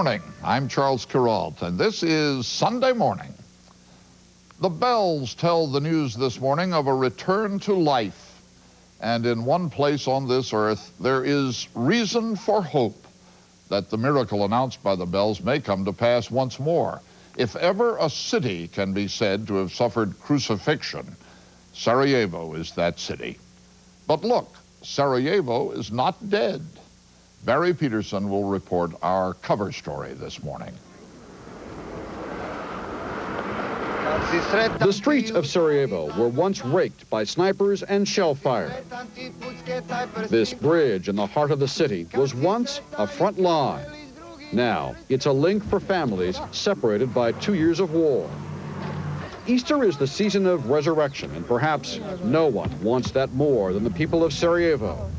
morning. I'm Charles Kuralt, and this is Sunday Morning. The bells tell the news this morning of a return to life. And in one place on this earth, there is reason for hope that the miracle announced by the bells may come to pass once more. If ever a city can be said to have suffered crucifixion, Sarajevo is that city. But look, Sarajevo is not dead. Barry Peterson will report our cover story this morning. The streets of Sarajevo were once raked by snipers and shell fire. This bridge in the heart of the city was once a front line. Now, it's a link for families separated by 2 years of war. Easter is the season of resurrection, and perhaps no one wants that more than the people of Sarajevo.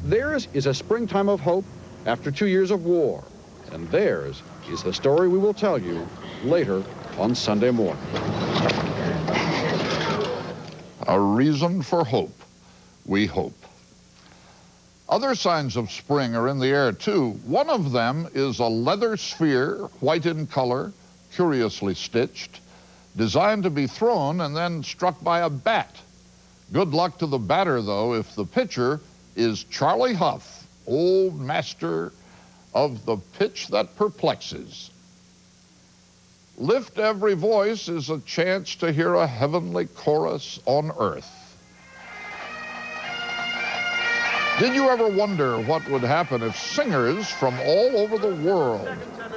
Theirs is a springtime of hope after 2 years of war, and theirs is the story we will tell you later on Sunday morning. A reason for hope. We hope. Other signs of spring are in the air, too. One of them is a leather sphere, white in color, curiously stitched, designed to be thrown and then struck by a bat. Good luck to the batter, though, if the pitcher is Charlie Huff, old master of the pitch that perplexes. Lift every voice is a chance to hear a heavenly chorus on earth. Did you ever wonder what would happen if singers from all over the world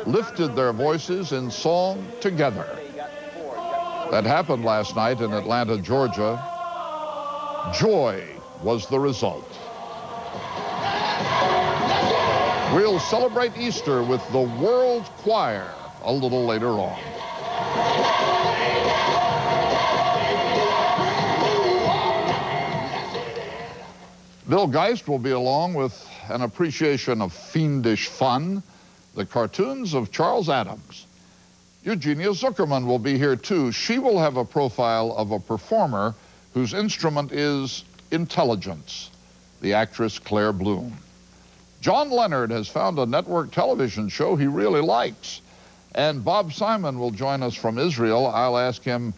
lifted their voices in song together? That happened last night in Atlanta, Georgia. Joy was the result. We'll celebrate Easter with the World Choir a little later on. Bill Geist will be along with an appreciation of fiendish fun, the cartoons of Charles Addams. Eugenia Zuckerman will be here too. She will have a profile of a performer whose instrument is intelligence, the actress Claire Bloom. John Leonard has found a network television show he really likes. And Bob Simon will join us from Israel. I'll ask him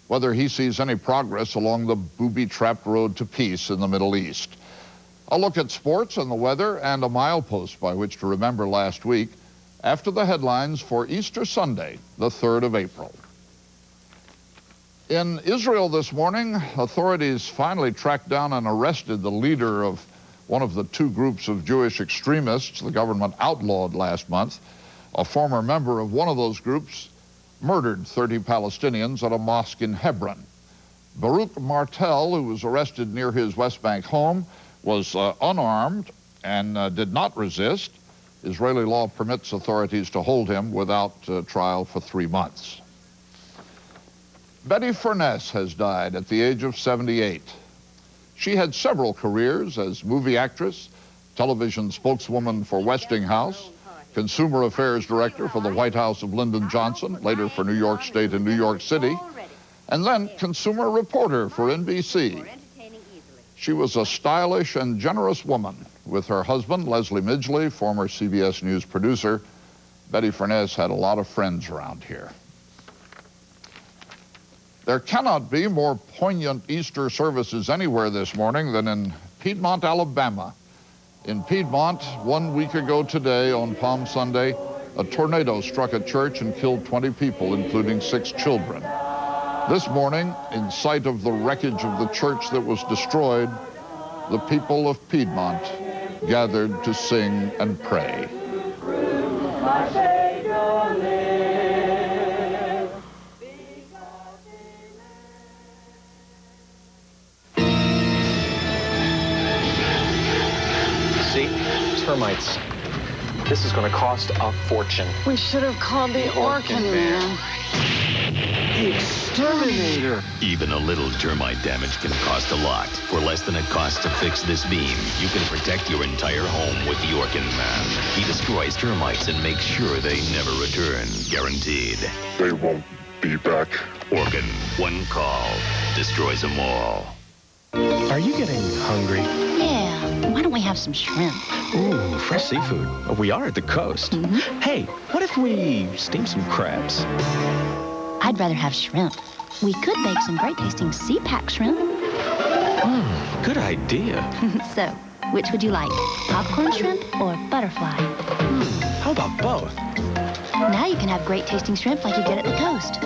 whether he sees any progress along the booby-trapped road to peace in the Middle East. I'll look at sports and the weather and a milepost by which to remember last week after the headlines for Easter Sunday, the 3rd of April. In Israel this morning, authorities finally tracked down and arrested the leader of one of the two groups of Jewish extremists the government outlawed last month. A former member of one of those groups murdered 30 Palestinians at a mosque in Hebron. Baruch Martel, who was arrested near his West Bank home, was unarmed and did not resist. Israeli law permits authorities to hold him without trial for 3 months. Betty Furness has died at the age of 78. She had several careers as movie actress, television spokeswoman for Westinghouse, Consumer Affairs Director for the White House of Lyndon Johnson, later for New York State and New York City, and then consumer reporter for NBC. She was a stylish and generous woman. With her husband, Leslie Midgley, former CBS News producer, Betty Furness had a lot of friends around here. There cannot be more poignant Easter services anywhere this morning than in Piedmont, Alabama. In Piedmont, 1 week ago today, on Palm Sunday, a tornado struck a church and killed 20 people, including 6 children. This morning, in sight of the wreckage of the church that was destroyed, the people of Piedmont gathered to sing and pray. Termites. This is going to cost a fortune. We should have called the Orkin man. The exterminator. Even a little termite damage can cost a lot. For less than it costs to fix this beam, you can protect your entire home with the Orkin man. He destroys termites and makes sure they never return. Guaranteed. They won't be back. Orkin. One call destroys them all. Are you getting hungry? Yeah, why don't we have some shrimp? Ooh, fresh seafood. We are at the coast. Hey, what if we steam some crabs? I'd rather have shrimp. We could bake some great-tasting sea-pack shrimp. Good idea. So, which would you like? Popcorn shrimp or butterfly? How about both? Now you can have great-tasting shrimp like you get at the coast.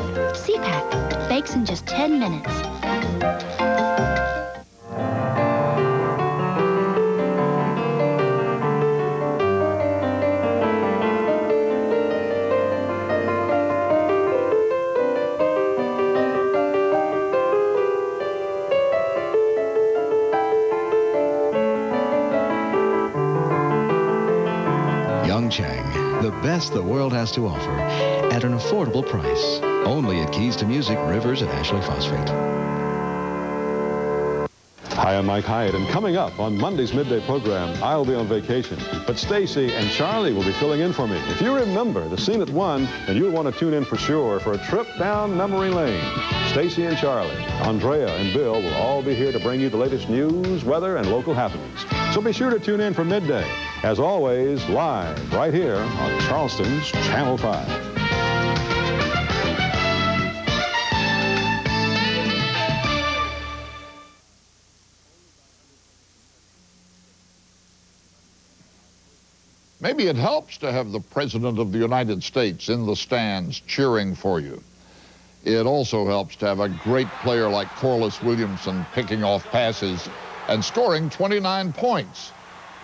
Sea-pack. Bakes in just 10 minutes. The best the world has to offer at an affordable price. Only at Keys to Music, Rivers, and Ashley Phosphate. Hi, I'm Mike Hyatt, and coming up on Monday's midday program, I'll be on vacation, but Stacy and Charlie will be filling in for me. If you remember the scene at 1, then you'll want to tune in for sure for a trip down memory lane. Stacy and Charlie, Andrea and Bill will all be here to bring you the latest news, weather, and local happenings. So be sure to tune in for midday. As always, live right here on Charleston's Channel 5. Maybe it helps to have the President of the United States in the stands cheering for you. It also helps to have a great player like Corliss Williamson picking off passes and scoring 29 points.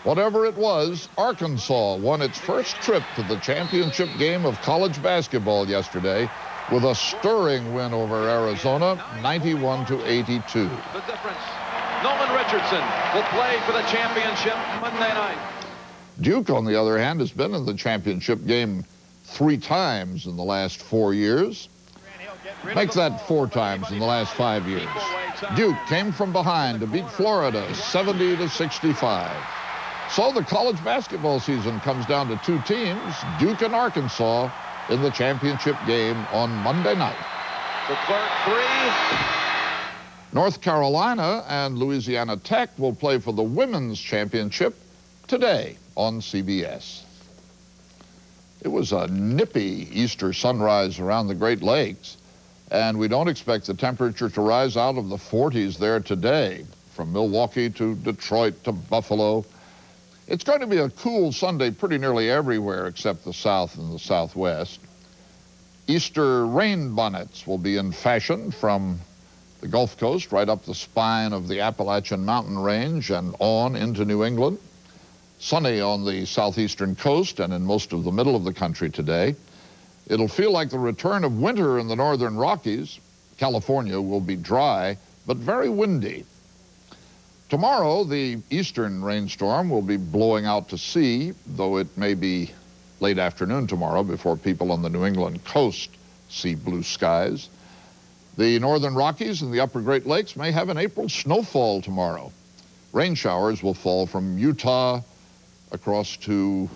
Whatever it was, Arkansas won its first trip to the championship game of college basketball yesterday with a stirring win over Arizona, 91-82. The difference. Nolan Richardson will play for the championship Monday night. Duke, on the other hand, has been in the championship game 3 times in the last 4 years. Make that 4 times in the last 5 years. Duke came from behind to beat Florida 70-65. So the college basketball season comes down to 2 teams, Duke and Arkansas, in the championship game on Monday night. The Clark 3. North Carolina and Louisiana Tech will play for the women's championship today on CBS. It was a nippy Easter sunrise around the Great Lakes, and we don't expect the temperature to rise out of the 40s there today, from Milwaukee to Detroit to Buffalo. It's going to be a cool Sunday pretty nearly everywhere except the South and the Southwest. Easter rain bonnets will be in fashion from the Gulf Coast right up the spine of the Appalachian Mountain Range and on into New England. Sunny on the southeastern coast and in most of the middle of the country today. It'll feel like the return of winter in the northern Rockies. California will be dry, but very windy. Tomorrow, the eastern rainstorm will be blowing out to sea, though it may be late afternoon tomorrow before people on the New England coast see blue skies. The northern Rockies and the upper Great Lakes may have an April snowfall tomorrow. Rain showers will fall from Utah across to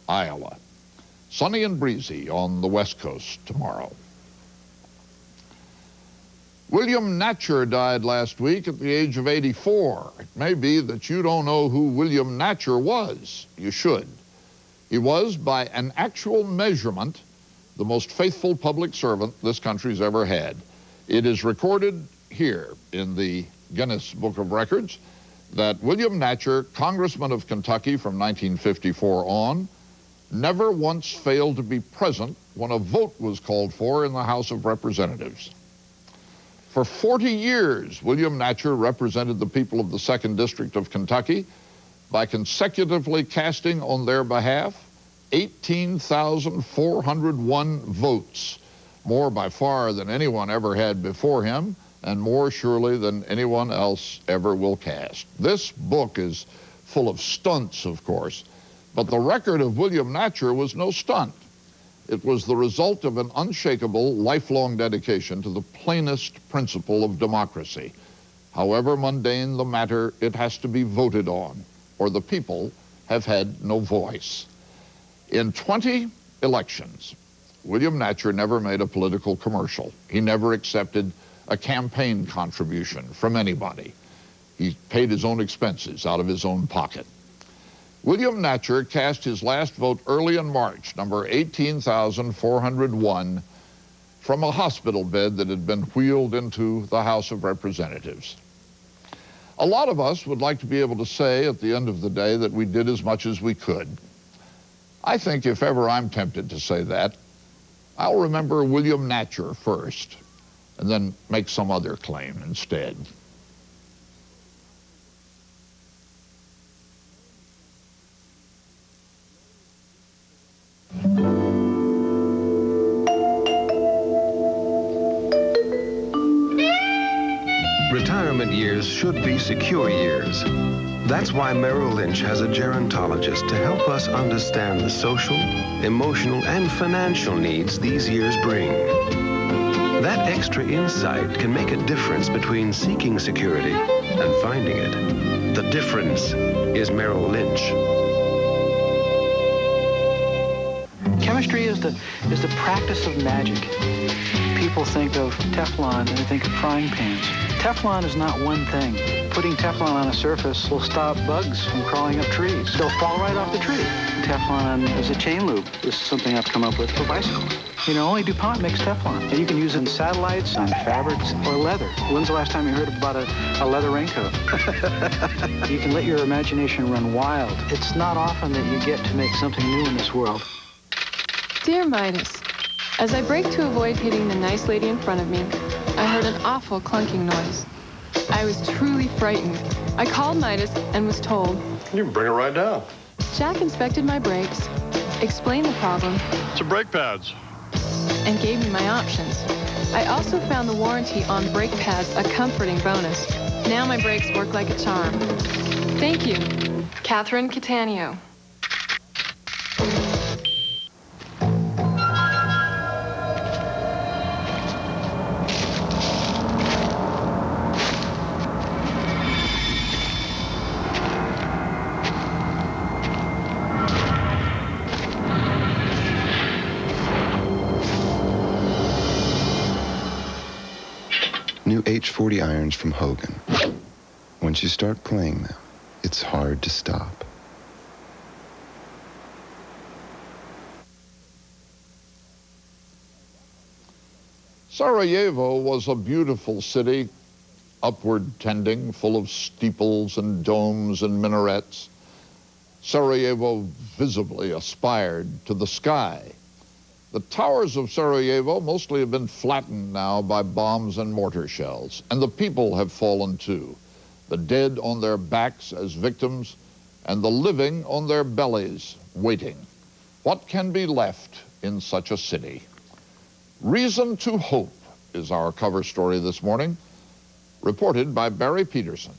Iowa. Sunny and breezy on the west coast tomorrow. William Natcher died last week at the age of 84. It may be that you don't know who William Natcher was. You should. He was, by an actual measurement, the most faithful public servant this country's ever had. It is recorded here in the Guinness Book of Records that William Natcher, Congressman of Kentucky from 1954 on, never once failed to be present when a vote was called for in the House of Representatives. For 40 years, William Natcher represented the people of the 2nd District of Kentucky by consecutively casting on their behalf 18,401 votes, more by far than anyone ever had before him, and more surely than anyone else ever will cast. This book is full of stunts, of course, but the record of William Natcher was no stunt. It was the result of an unshakable, lifelong dedication to the plainest principle of democracy. However mundane the matter, it has to be voted on, or the people have had no voice. In 20 elections, William Natcher never made a political commercial. He never accepted a campaign contribution from anybody. He paid his own expenses out of his own pocket. William Natcher cast his last vote early in March, number 18,401, from a hospital bed that had been wheeled into the House of Representatives. A lot of us would like to be able to say at the end of the day that we did as much as we could. I think if ever I'm tempted to say that, I'll remember William Natcher first, and then make some other claim instead. Retirement years should be secure years. That's why Merrill Lynch has a gerontologist to help us understand the social, emotional, and financial needs these years bring. That extra insight can make a difference between seeking security and finding it. The difference is Merrill Lynch. Chemistry is the practice of magic. People think of Teflon and they think of frying pans. Teflon is not one thing. Putting Teflon on a surface will stop bugs from crawling up trees. They'll fall right off the tree. Teflon as a chain loop is something I've come up with for bicycles. You know, only DuPont makes Teflon. And you can use it in satellites, on fabrics, or leather. When's the last time you heard about a leather raincoat? You can let your imagination run wild. It's not often that you get to make something new in this world. Dear Midas, as I brake to avoid hitting the nice lady in front of me, I heard an awful clunking noise. I was truly frightened. I called Midas and was told, "You can bring it right down." Jack inspected my brakes, explained the problem. It's your brake pads. And gave me my options. I also found the warranty on brake pads a comforting bonus. Now my brakes work like a charm. Thank you, Catherine Catania. New H40 irons from Hogan. Once you start playing them, it's hard to stop. Sarajevo was a beautiful city, upward tending, full of steeples and domes and minarets. Sarajevo visibly aspired to the sky. The towers of Sarajevo mostly have been flattened now by bombs and mortar shells, and the people have fallen too. The dead on their backs as victims, and the living on their bellies, waiting. What can be left in such a city? Reason to Hope is our cover story this morning, reported by Barry Peterson.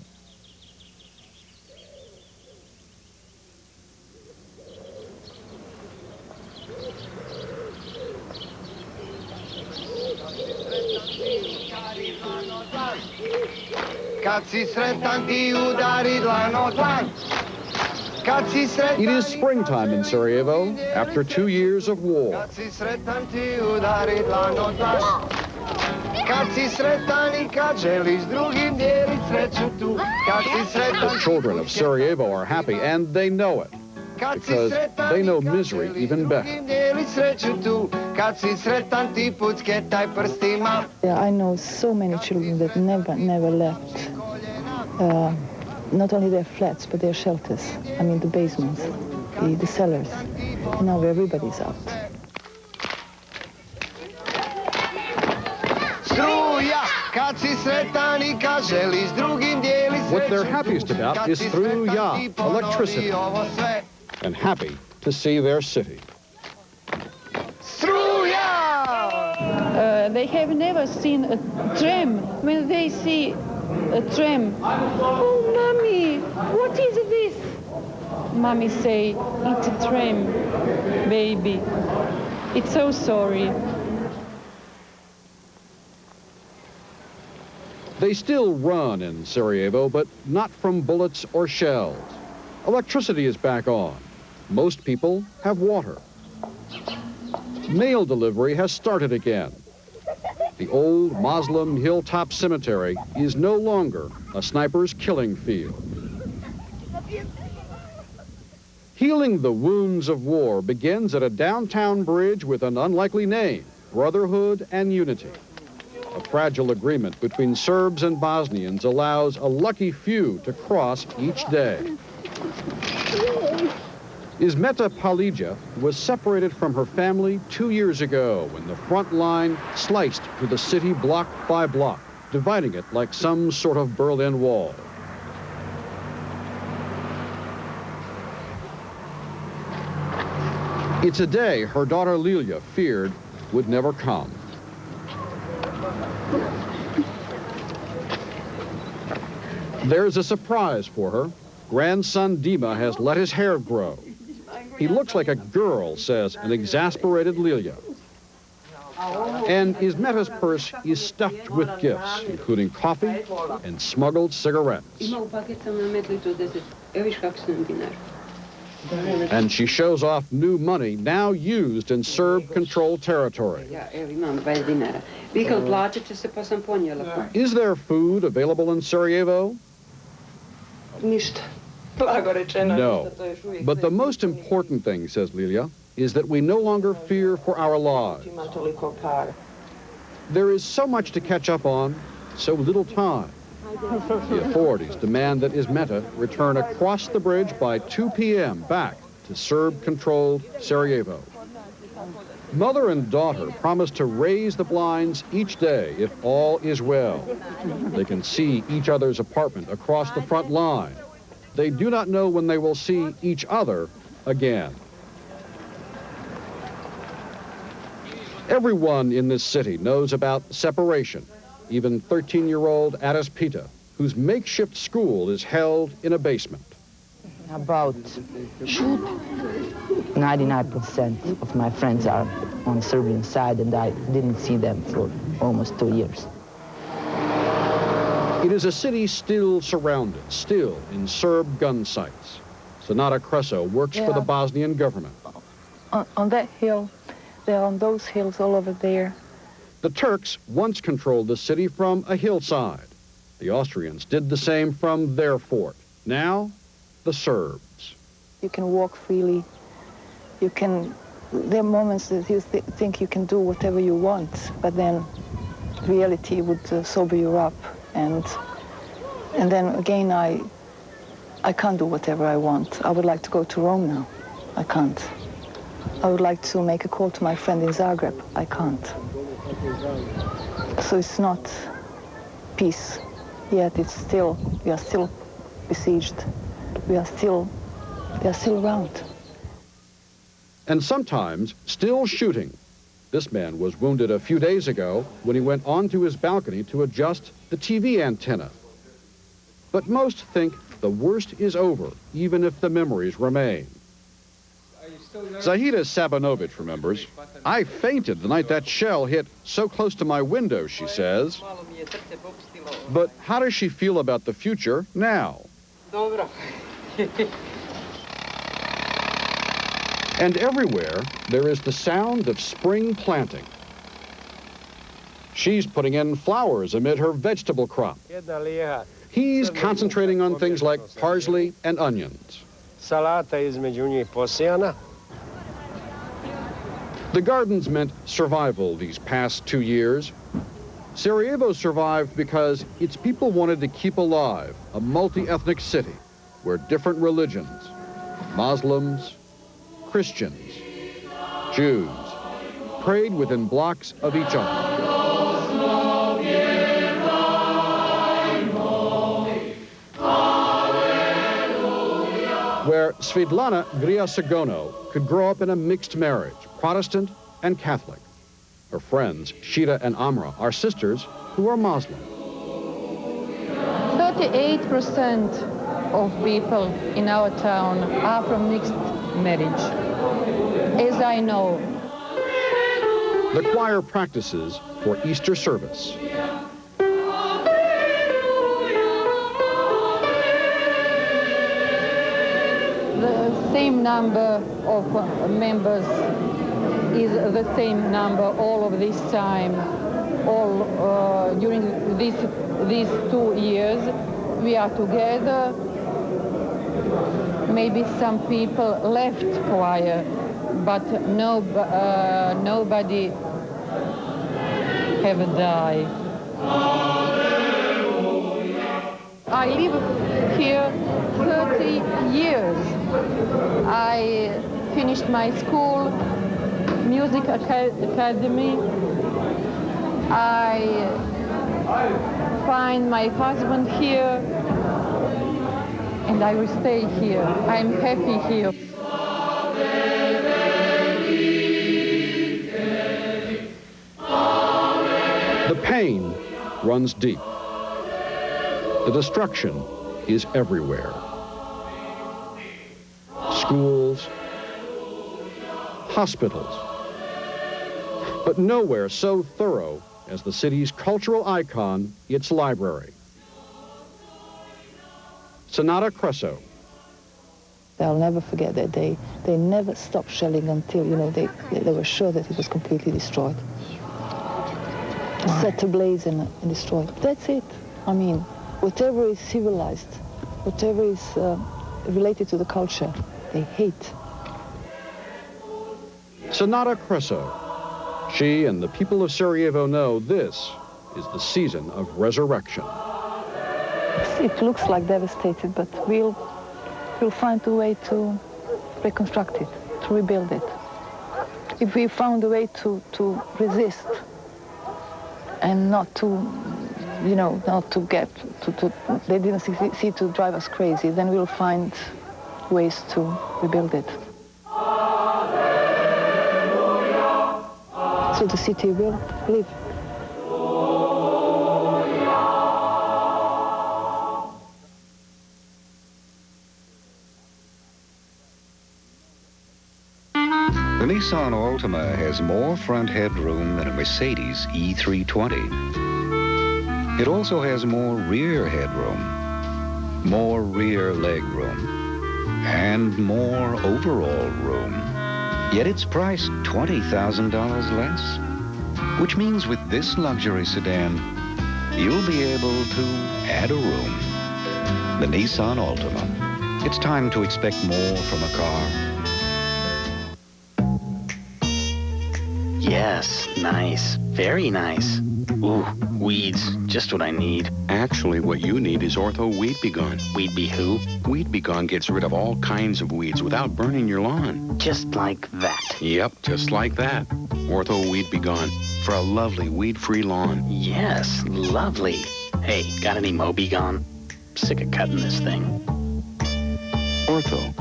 It is springtime in Sarajevo after 2 years of war. The children of Sarajevo are happy, and they know it, because they know misery even better. I know so many children that never left. Not only their flats, but their shelters. I mean, the basements, the cellars. And now everybody's out. What they're happiest about is struja, electricity, and happy to see their city. They have never seen a tram. When they see a tram, "Oh, Mommy, what is this?" Mommy say, "It's a tram, baby. It's so sorry." They still run in Sarajevo, but not from bullets or shells. Electricity is back on. Most people have water. Mail delivery has started again. The old Muslim hilltop cemetery is no longer a sniper's killing field. Healing the wounds of war begins at a downtown bridge with an unlikely name, Brotherhood and Unity. A fragile agreement between Serbs and Bosnians allows a lucky few to cross each day. Ismeta Palija was separated from her family 2 years ago when the front line sliced through the city block by block, dividing it like some sort of Berlin Wall. It's a day her daughter Lilia feared would never come. There's a surprise for her. Grandson Dima has let his hair grow. He looks like a girl, says an exasperated Lilia. And Ismeta's purse is stuffed with gifts, including coffee and smuggled cigarettes. And she shows off new money now used in Serb-controlled territory. Is there food available in Sarajevo? No. But the most important thing, says Lilia, is that we no longer fear for our lives. There is so much to catch up on, so little time. The authorities demand that Ismeta return across the bridge by 2 p.m. back to Serb-controlled Sarajevo. Mother and daughter promise to raise the blinds each day if all is well. They can see each other's apartment across the front line. They do not know when they will see each other again. Everyone in this city knows about separation. Even 13-year-old Addams, whose makeshift school is held in a basement. About 99% of my friends are on Serbian side, and I didn't see them for almost 2 years. It is a city still surrounded, still in Serb gun sights. Sonata Kreso works for the Bosnian government. On that hill, they're on those hills all over there. The Turks once controlled the city from a hillside. The Austrians did the same from their fort. Now, the Serbs. You can walk freely. You can, there are moments that you think you can do whatever you want, but then reality would sober you up. And then again, I can't do whatever I want. I would like to go to Rome now. I can't. I would like to make a call to my friend in Zagreb. I can't. So it's not peace yet. It's still, we are still besieged. We are still around. And sometimes still shooting. This man was wounded a few days ago when he went onto his balcony to adjust the TV antenna. But most think the worst is over, even if the memories remain. Zahida Sabanovich remembers, I fainted the night that shell hit so close to my window, she says. But how does she feel about the future now? And everywhere, there is the sound of spring planting. She's putting in flowers amid her vegetable crop. He's concentrating on things like parsley and onions. The gardens meant survival these past 2 years. Sarajevo survived because its people wanted to keep alive a multi-ethnic city where different religions, Muslims, Christians, Jews, prayed within blocks of each other. Where Svetlana Griasagono could grow up in a mixed marriage, Protestant and Catholic. Her friends, Shira and Amra, are sisters who are Muslim. 38% of people in our town are from mixed marriage, as I know. The choir practices for Easter service. The same number of members is the same number all of this time. all during these 2 years. We are together. Maybe some people left choir, but nobody have died. I live here 30 years. I finished my school, music academy. I find my husband here, and I will stay here. I'm happy here. The pain runs deep. The destruction is everywhere. Schools, hospitals, but nowhere so thorough as the city's cultural icon, its library. Sonata Cresso. I'll never forget that day. They never stopped shelling until, they were sure that it was completely destroyed. Set ablaze and destroyed. That's it. I mean, whatever is civilized, whatever is related to the culture, they hate. Sonata Cresso. She and the people of Sarajevo know this is the season of resurrection. It looks like devastated, but we'll find a way to reconstruct it, to rebuild it. If we found a way to resist and not to, not to get, they didn't see to drive us crazy, then we'll find ways to rebuild it. So the city will live. The Nissan Altima has more front headroom than a Mercedes E320. It also has more rear headroom, more rear leg room, and more overall room. Yet it's priced $20,000 less, which means with this luxury sedan, you'll be able to add a room. The Nissan Altima. It's time to expect more from a car. Yes, nice. Very nice. Ooh, weeds. Just what I need. Actually, what you need is Ortho Weed Be Gone. Weed Be who? Weed Be Gone gets rid of all kinds of weeds without burning your lawn. Just like that. Yep, just like that. Ortho Weed Be Gone for a lovely weed-free lawn. Yes, lovely. Hey, got any Moby Gone? Sick of cutting this thing. Ortho,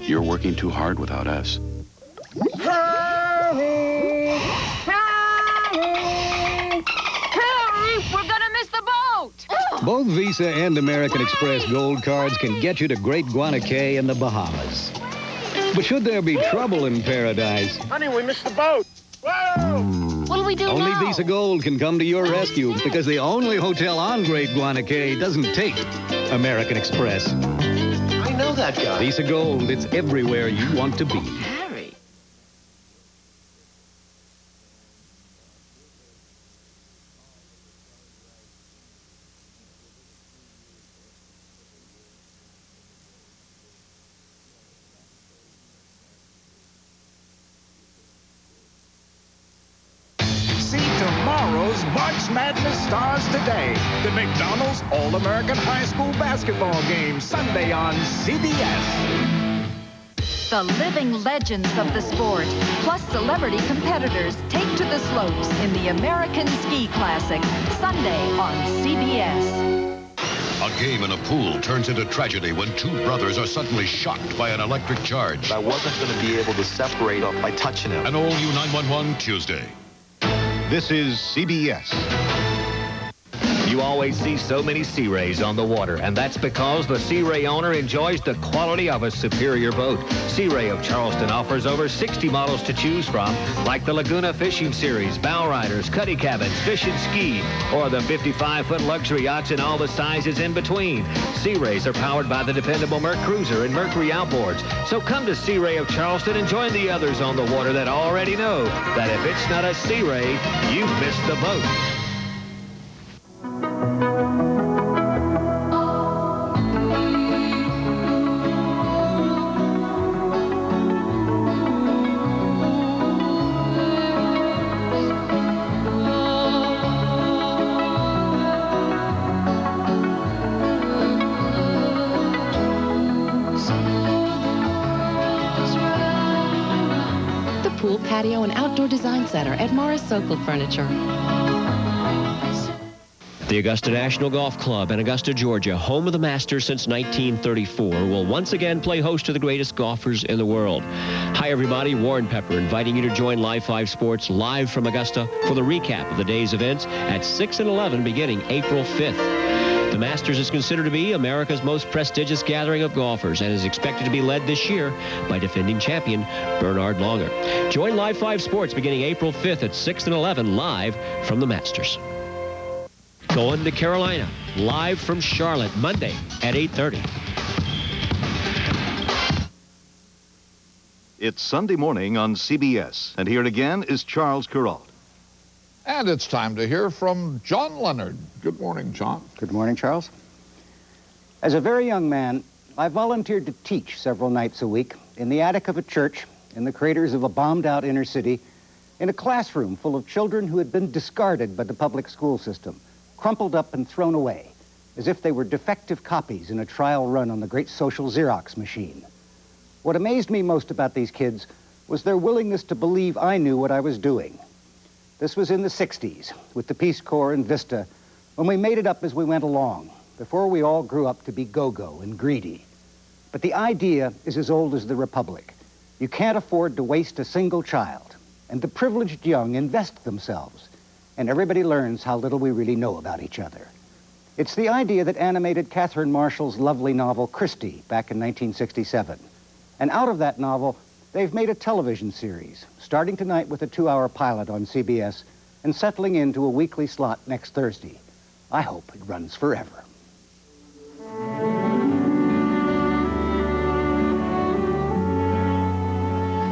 you're working too hard without us. Hurry! Hurry! Hurry! We're gonna miss the boat! Both Visa and American Express Gold cards can get you to Great Guana Cay in the Bahamas. But should there be trouble in paradise? Honey, we missed the boat. Whoa! What'll we do Only now? Visa Gold can come to your rescue because the only hotel on Great Guana Cay doesn't take American Express. I know that guy. Visa Gold, it's everywhere you want to be. Harry. See tomorrow's March Madness stars today. The McDonald's All-American High School basketball game Sunday on CBS. The living legends of the sport, plus celebrity competitors, take to the slopes in the American Ski Classic, Sunday on CBS. A game in a pool turns into tragedy when two brothers are suddenly shocked by an electric charge. I wasn't going to be able to separate them by touching him. An all-new 911 Tuesday. This is CBS. You always see so many Sea Rays on the water, and that's because the Sea Ray owner enjoys the quality of a superior boat. Sea Ray of Charleston offers over 60 models to choose from, like the Laguna Fishing Series, bow riders, cuddy cabins, fish and ski, or the 55-foot luxury yachts in all the sizes in between. Sea Rays are powered by the dependable Merc Cruiser and Mercury outboards. So come to Sea Ray of Charleston and join the others on the water that already know that if it's not a Sea Ray, you've missed the boat. patio and outdoor design center at Morris Sokol Furniture. The Augusta National Golf Club in Augusta, Georgia, home of the Masters since 1934, will once again play host to the greatest golfers in the world. Hi, everybody. Warren Pepper inviting you to join Live 5 Sports live from Augusta for the recap of the day's events at 6 and 11 beginning April 5th. The Masters is considered to be America's most prestigious gathering of golfers and is expected to be led this year by defending champion Bernhard Langer. Join Live 5 Sports beginning April 5th at 6 and 11 live from the Masters. Going to Carolina, live from Charlotte, Monday at 8:30. It's Sunday morning on CBS, and here again is Charles Kuralt. And it's time to hear from John Leonard. Good morning, John. Good morning, Charles. As a very young man, I volunteered to teach several nights a week in the attic of a church, in the craters of a bombed-out inner city, in a classroom full of children who had been discarded by the public school system, crumpled up and thrown away, as if they were defective copies in a trial run on the great social Xerox machine. What amazed me most about these kids was their willingness to believe I knew what I was doing. This was in the 60s, with the Peace Corps and Vista, when we made it up as we went along, before we all grew up to be go-go and greedy. But the idea is as old as the Republic. You can't afford to waste a single child, and the privileged young invest themselves, and everybody learns how little we really know about each other. It's the idea that animated Catherine Marshall's lovely novel, Christie, back in 1967. And out of that novel, they've made a television series, starting tonight with a 2-hour pilot on CBS and settling into a weekly slot next Thursday. I hope it runs forever.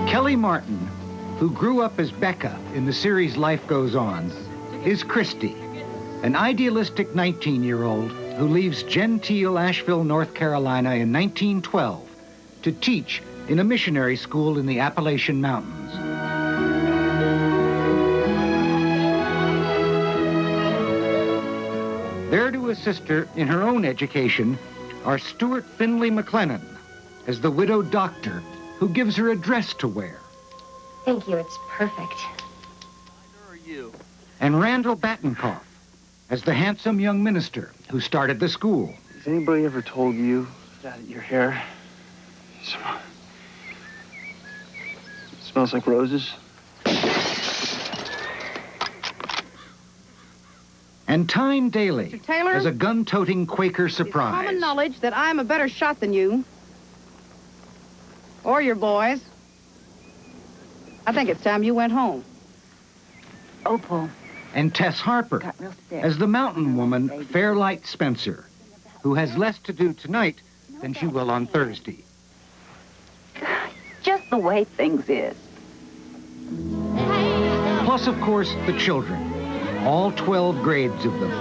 Kelly Martin, who grew up as Becca in the series Life Goes On, is Christy, an idealistic 19-year-old who leaves genteel Asheville, North Carolina in 1912 to teach in a missionary school in the Appalachian Mountains. There to assist her in her own education are Stuart Finley McLennan as the widowed doctor who gives her a dress to wear. Thank you, it's perfect. And Randall Battenkoff as the handsome young minister who started the school. Has anybody ever told you that your hair smells like roses? And Tyne Daly Mr. Taylor, as a gun-toting Quaker surprise. It's common knowledge that I'm a better shot than you. Or your boys. I think it's time you went home. Opal. And Tess Harper as the mountain woman, Fairlight Spencer, who has less to do tonight than she will on Thursday. Just the way things is. Plus, of course, the children, all 12 grades of them,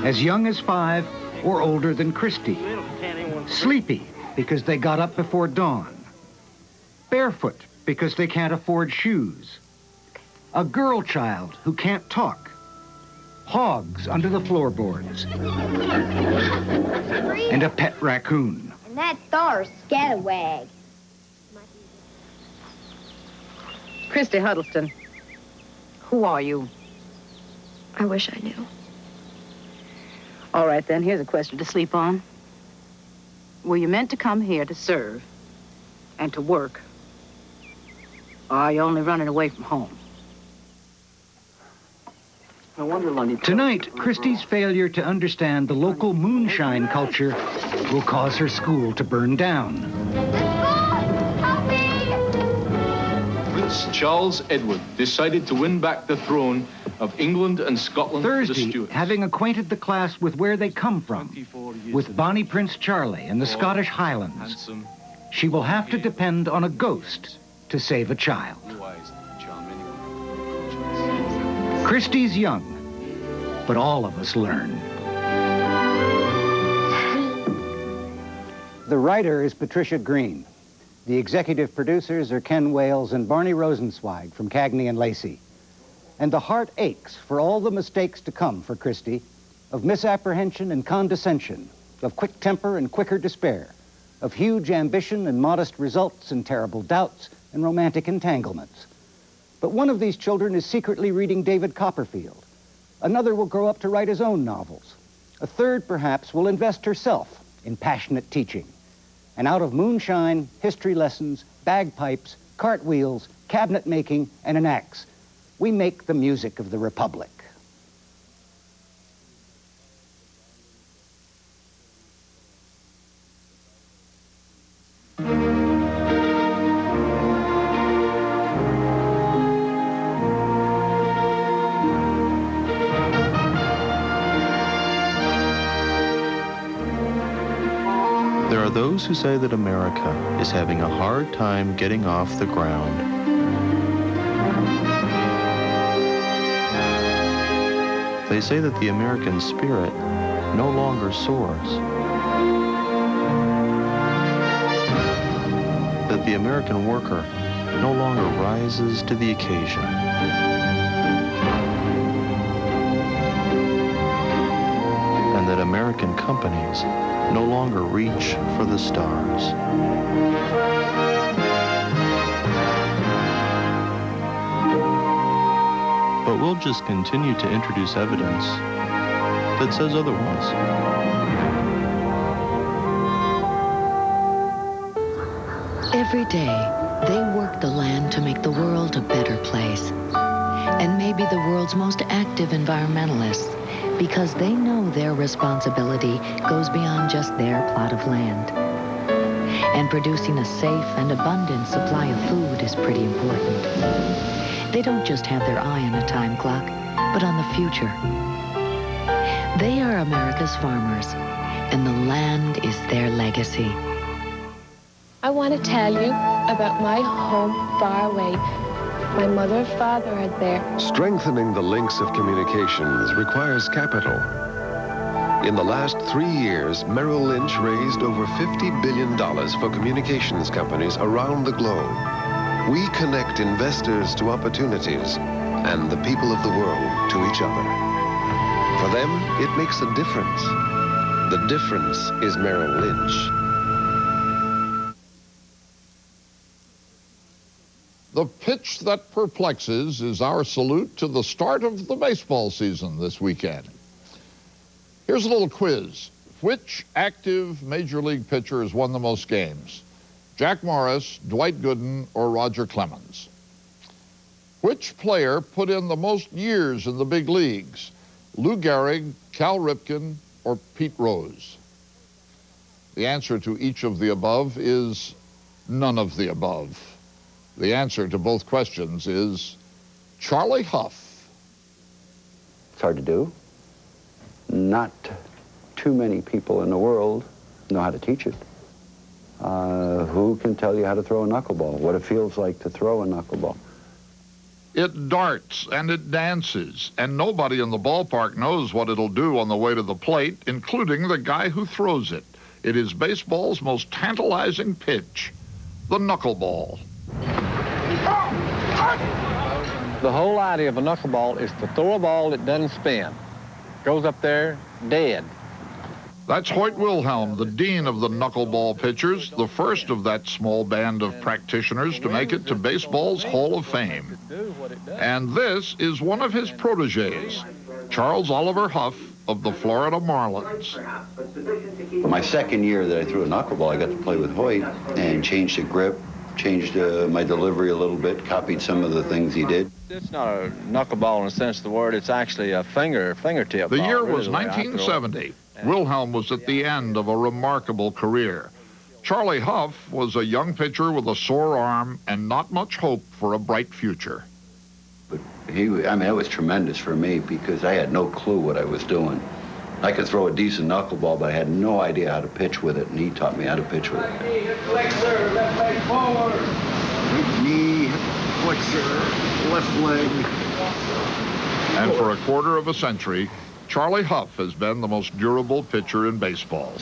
as young as 5 or older than Christy. Sleepy because they got up before dawn. Barefoot because they can't afford shoes. A girl child who can't talk. Hogs under the floorboards. And a pet raccoon. And that Thor's scalawag. Christy Huddleston, who are you? I wish I knew. All right, then, here's a question to sleep on. Were you meant to come here to serve and to work? Or are you only running away from home? I wonder, Lundy. Tonight, Christy's failure to understand the local moonshine culture will cause her school to burn down. Prince Charles Edward decided to win back the throne of England and Scotland for the Thursday, Stuarts. having acquainted the class with where they come from, with Bonnie Prince Charlie and the Scottish Highlands, she will have to depend on a ghost to save a child. Christy's young, but all of us learn. The writer is Patricia Green. The executive producers are Ken Wales and Barney Rosenzweig from Cagney and Lacey. And the heart aches for all the mistakes to come for Christy, of misapprehension and condescension, of quick temper and quicker despair, of huge ambition and modest results and terrible doubts and romantic entanglements. But one of these children is secretly reading David Copperfield. Another will grow up to write his own novels. A third, perhaps, will invest herself in passionate teaching. And out of moonshine, history lessons, bagpipes, cartwheels, cabinet making, and an axe, we make the music of the Republic. There are those who say that America is having a hard time getting off the ground. They say that the American spirit no longer soars. That the American worker no longer rises to the occasion. And that American companies no longer reach for the stars. But we'll just continue to introduce evidence that says otherwise. Every day, they work the land to make the world a better place. And may be the world's most active environmentalists, because they know their responsibility goes beyond just their plot of land. And producing a safe and abundant supply of food is pretty important. They don't just have their eye on a time clock, but on the future. They are America's farmers, and the land is their legacy. I want to tell you about my home far away. My mother and father are there. Strengthening the links of communications requires capital. In the last 3 years, Merrill Lynch raised over $50 billion for communications companies around the globe. We connect investors to opportunities and the people of the world to each other. For them, it makes a difference. The difference is Merrill Lynch. The pitch that perplexes is our salute to the start of the baseball season this weekend. Here's a little quiz. Which active Major League pitcher has won the most games? Jack Morris, Dwight Gooden, or Roger Clemens? Which player put in the most years in the big leagues? Lou Gehrig, Cal Ripken, or Pete Rose? The answer to each of the above is none of the above. The answer to both questions is Charlie Huff. It's hard to do. Not too many people in the world know how to teach it. Who can tell you how to throw a knuckleball, what it feels like to throw a knuckleball? It darts and it dances, and nobody in the ballpark knows what it'll do on the way to the plate, including the guy who throws it. It is baseball's most tantalizing pitch, the knuckleball. The whole idea of a knuckleball is to throw a ball that doesn't spin. Goes up there, dead. That's Hoyt Wilhelm, the dean of the knuckleball pitchers, the first of that small band of practitioners to make it to baseball's Hall of Fame. And this is one of his protégés, Charles Oliver Huff of the Florida Marlins. My second year that I threw a knuckleball, I got to play with Hoyt and changed the grip, changed my delivery a little bit, copied some of the things he did. It's not a knuckleball in the sense of the word. It's actually a fingertip The ball, year really, was the way I throw it. 1970. Wilhelm was at the end of a remarkable career. Charlie Huff was a young pitcher with a sore arm and not much hope for a bright future. But it was tremendous for me because I had no clue what I was doing. I could throw a decent knuckleball, but I had no idea how to pitch with it, and he taught me how to pitch with it. Hip flexor, left leg forward. Right knee, hip flexor, left leg. And for a quarter of a century, Charlie Huff has been the most durable pitcher in baseball.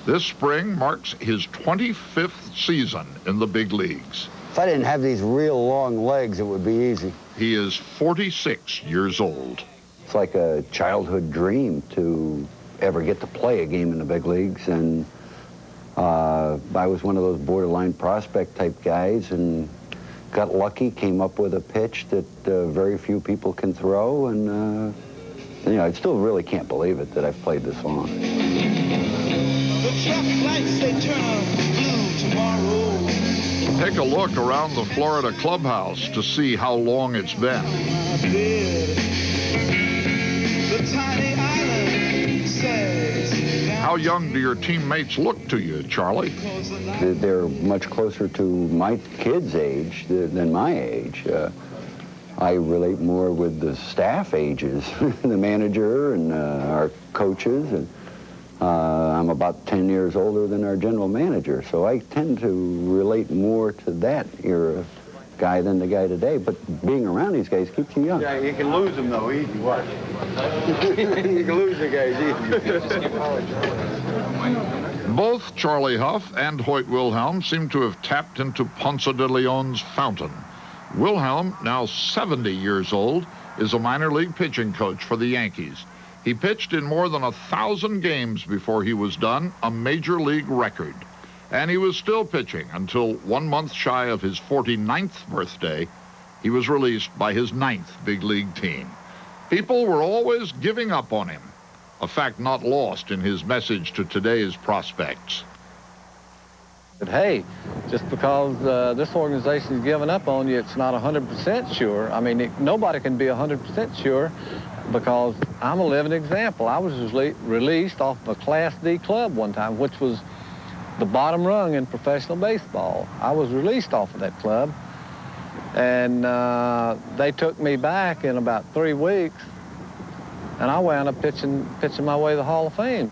This spring marks his 25th season in the big leagues. If I didn't have these real long legs, it would be easy. He is 46 years old. It's like a childhood dream to ever get to play a game in the big leagues. And I was one of those borderline prospect type guys and got lucky, came up with a pitch that very few people can throw, and you know, I still really can't believe it that I've played this long. The traffic lights, they turn blue tomorrow. Take a look around the Florida clubhouse to see how long it's been. The tiny island says, How young do your teammates look to you, Charlie? They're much closer to my kids' age than my age. I relate more with the staff ages, the manager and our coaches, and I'm about 10 years older than our general manager, so I tend to relate more to that era guy than the guy today, but being around these guys keeps you young. Yeah, you can lose them, though, easy, watch. You can lose the guys easy. Both Charlie Huff and Hoyt Wilhelm seem to have tapped into Ponce de Leon's fountain. Wilhelm, now 70 years old, is a minor league pitching coach for the Yankees. He pitched in more than 1,000 games before he was done, a major league record. And he was still pitching until 1 month shy of his 49th birthday, he was released by his 9th big league team. People were always giving up on him, a fact not lost in his message to today's prospects. But hey, just because this organization's given up on you, it's not 100% sure. I mean, nobody can be 100% sure, because I'm a living example. I was released off of a Class D club one time, which was the bottom rung in professional baseball. I was released off of that club, and they took me back in about 3 weeks, and I wound up pitching my way to the Hall of Fame.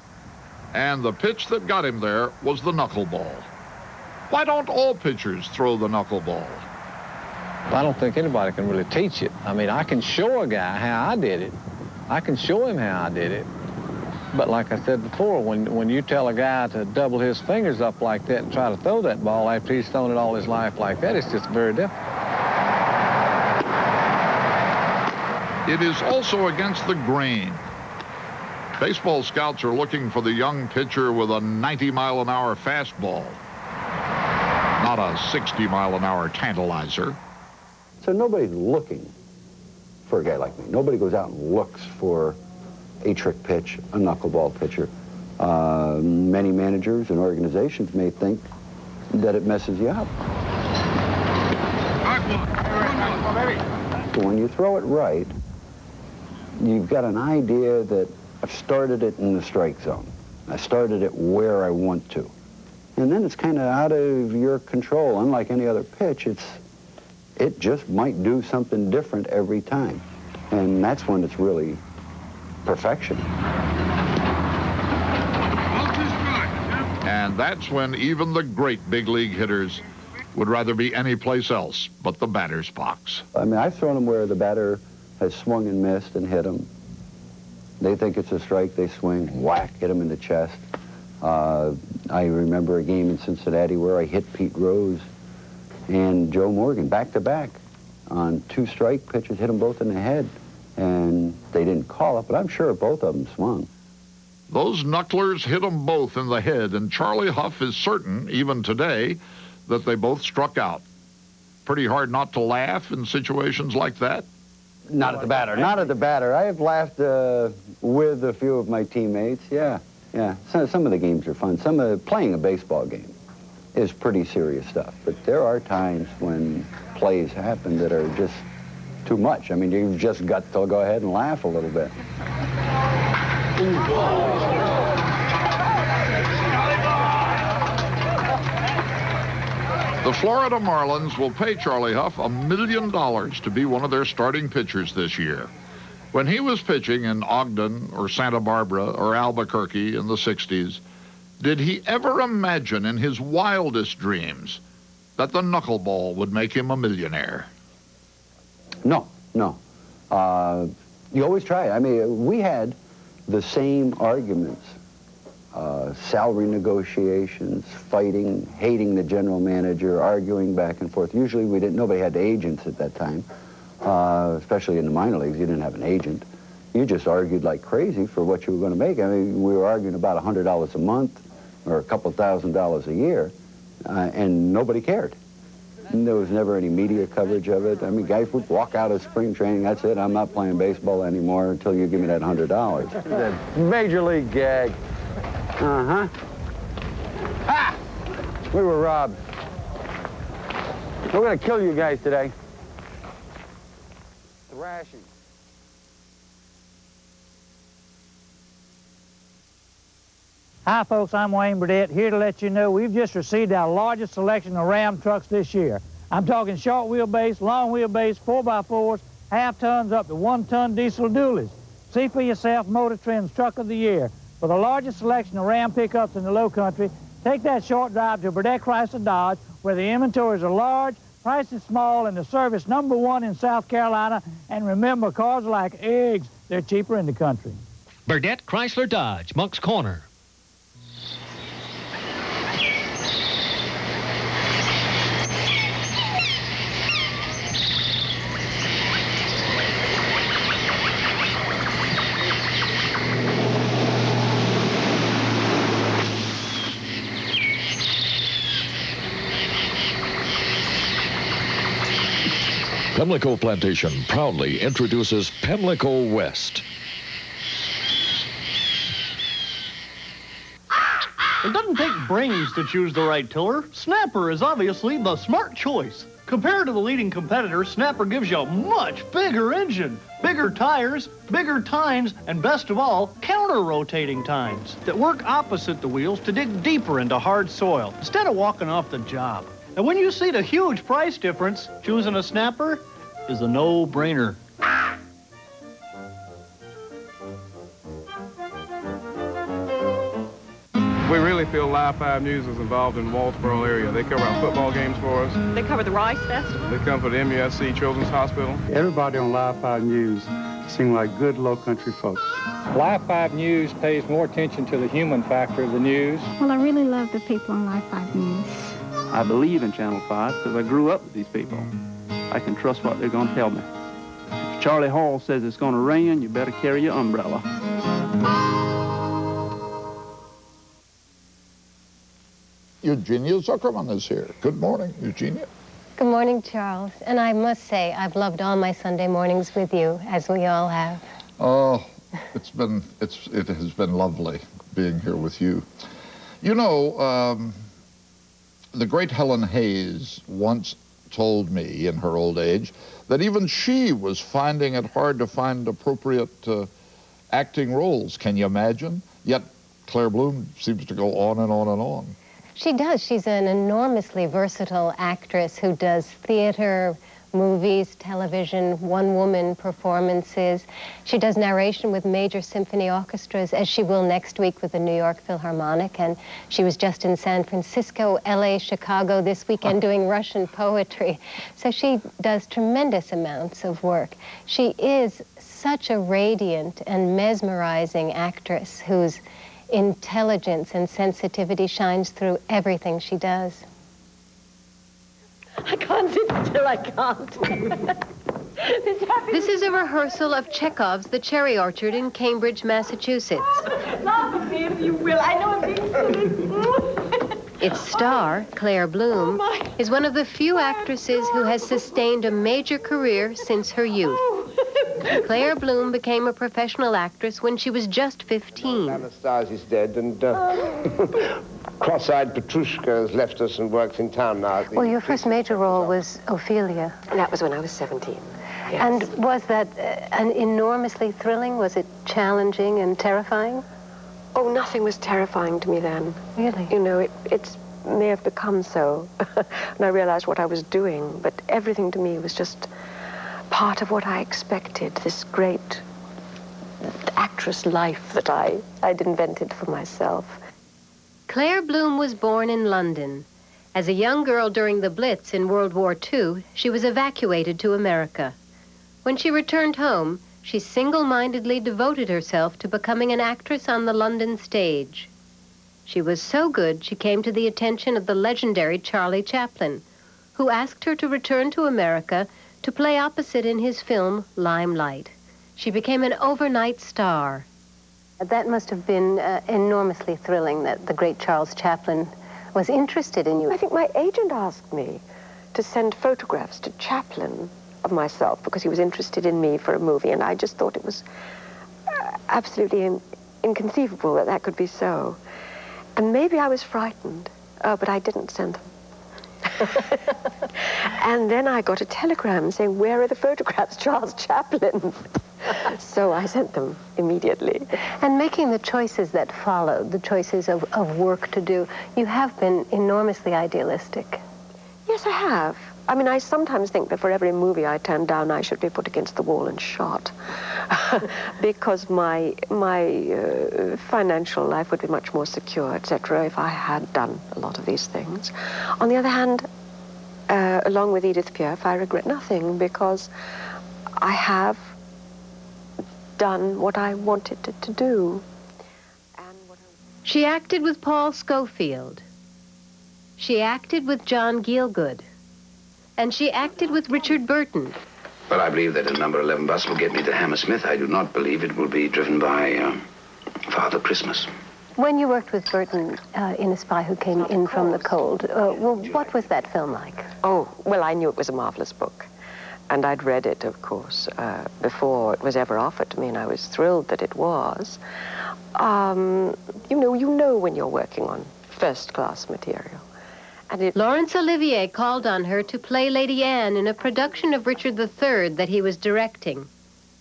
And the pitch that got him there was the knuckleball. Why don't all pitchers throw the knuckleball? I don't think anybody can really teach it. I mean, I can show a guy how I did it. I can show him how I did it. But like I said before, when you tell a guy to double his fingers up like that and try to throw that ball after he's thrown it all his life like that, it's just very difficult. It is also against the grain. Baseball scouts are looking for the young pitcher with a 90-mile-an-hour fastball, not a 60-mile-an-hour tantalizer. So nobody's looking for a guy like me. Nobody goes out and looks for a trick pitch, a knuckleball pitcher. Many managers and organizations may think that it messes you up. But when you throw it right, you've got an idea that I've started it in the strike zone. I started it where I want to. And then it's kind of out of your control. Unlike any other pitch, it just might do something different every time. And that's when it's really perfection. And that's when even the great big league hitters would rather be any place else but the batter's box. I mean, I've thrown them where the batter has swung and missed and hit them. They think it's a strike, they swing, whack, hit them in the chest. I remember a game in Cincinnati where I hit Pete Rose and Joe Morgan back-to-back on 2 strike pitches, hit them both in the head, and they didn't call it, but I'm sure both of them swung. Those knucklers hit them both in the head, and Charlie Huff is certain, even today, that they both struck out. Pretty hard not to laugh in situations like that. Not at the batter. Not at the batter. I have laughed with a few of my teammates, yeah. Some of the games are fun. Playing a baseball game is pretty serious stuff, but there are times when plays happen that are just too much. I mean, you've just got to go ahead and laugh a little bit. The Florida Marlins will pay Charlie Huff $1 million to be one of their starting pitchers this year. When he was pitching in Ogden or Santa Barbara or Albuquerque in the 60s, did he ever imagine in his wildest dreams that the knuckleball would make him a millionaire? No. You always try it. I mean, we had the same arguments. Salary negotiations, fighting, hating the general manager, arguing back and forth. Usually nobody had agents at that time, especially in the minor leagues. You didn't have an agent. You just argued like crazy for what you were going to make. I mean, we were arguing about $100 a month or a couple $1,000s a year, and nobody cared. And there was never any media coverage of it. I mean, guys would walk out of spring training, that's it, I'm not playing baseball anymore until you give me that $100. That major league gag. Uh-huh. Ah! We were robbed. We're gonna kill you guys today. Thrashing. Hi, folks. I'm Wayne Burdett, here to let you know we've just received our largest selection of Ram trucks this year. I'm talking short wheelbase, long wheelbase, 4x4s, half tons up to 1-ton diesel dualies. See for yourself Motor Trend's Truck of the Year. For the largest selection of Ram pickups in the Low Country, take that short drive to Burdett Chrysler Dodge, where the inventories are large, prices small, and the service #1 in South Carolina. And remember, cars are like eggs. They're cheaper in the country. Burdett Chrysler Dodge, Monk's Corner. Pimlico Plantation proudly introduces Pimlico West. It doesn't take brains to choose the right tiller. Snapper is obviously the smart choice. Compared to the leading competitor, Snapper gives you a much bigger engine, bigger tires, bigger tines, and best of all, counter-rotating tines that work opposite the wheels to dig deeper into hard soil instead of walking off the job. And when you see the huge price difference, choosing a Snapper is a no-brainer. We really feel Live 5 News is involved in the Walterboro area. They cover our football games for us. They cover the Rice Festival. They come for the MUSC Children's Hospital. Everybody on Live 5 News seem like good low country folks. Live 5 News pays more attention to the human factor of the news. Well, I really love the people on Live 5 News. I believe in Channel 5 because I grew up with these people. I can trust what they're going to tell me. If Charlie Hall says it's going to rain, you better carry your umbrella. Eugenia Zuckerman is here. Good morning, Eugenia. Good morning, Charles. And I must say, I've loved all my Sunday mornings with you, as we all have. Oh, it has been lovely being here with you. You know, the great Helen Hayes once told me in her old age that even she was finding it hard to find appropriate acting roles. Can you imagine? Yet Claire Bloom seems to go on and on and on. She does. She's an enormously versatile actress who does theater, movies, television, one-woman performances. She does narration with major symphony orchestras, as she will next week with the New York Philharmonic. And she was just in San Francisco, LA, Chicago this weekend doing Russian poetry. So she does tremendous amounts of work. She is such a radiant and mesmerizing actress whose intelligence and sensitivity shines through everything she does. I can't sit still, I can't. This is a rehearsal of Chekhov's The Cherry Orchard in Cambridge, Massachusetts. Laugh at me if you will. I know I'm being silly. Its star, Claire Bloom, is one of the few actresses who has sustained a major career since her youth. Claire Bloom became a professional actress when she was just 15. Anastasia's dead, and cross-eyed Petrushka has left us and works in town now. Well, your first major role was Ophelia. And that was when I was 17. Yes. And was that enormously thrilling? Was it challenging and terrifying? Oh, nothing was terrifying to me then. Really? You know, it may have become so. And I realized what I was doing, but everything to me was just part of what I expected, this great actress life that I'd invented for myself. Claire Bloom was born in London. As a young girl during the Blitz in World War II, she was evacuated to America. When she returned home, she single-mindedly devoted herself to becoming an actress on the London stage. She was so good, she came to the attention of the legendary Charlie Chaplin, who asked her to return to America to play opposite in his film, Limelight. She became an overnight star. That must have been enormously thrilling that the great Charles Chaplin was interested in you. I think my agent asked me, to send photographs to Chaplin of myself because he was interested in me for a movie, and I just thought it was absolutely inconceivable that that could be so. And maybe I was frightened, but I didn't send them. And then I got a telegram saying, "Where are the photographs, Charles Chaplin?" So I sent them immediately. And making the choices that followed, the choices of work to do, you have been enormously idealistic. Yes, I have. I mean, I sometimes think that for every movie I turn down, I should be put against the wall and shot. Because my financial life would be much more secure, etc., if I had done a lot of these things. On the other hand, along with Edith Piaf, I regret nothing because I have done what I wanted it to do. She acted with Paul Scofield. She acted with John Gielgud. And she acted with Richard Burton. Well, I believe that a number 11 bus will get me to Hammersmith. I do not believe it will be driven by Father Christmas. When you worked with Burton in A Spy Who Came In From the Cold, well, what was that film like? Oh, well, I knew it was a marvelous book. And I'd read it, of course, before it was ever offered to me, and I was thrilled that it was. You know when you're working on first-class material. Laurence Olivier called on her to play Lady Anne in a production of Richard III that he was directing.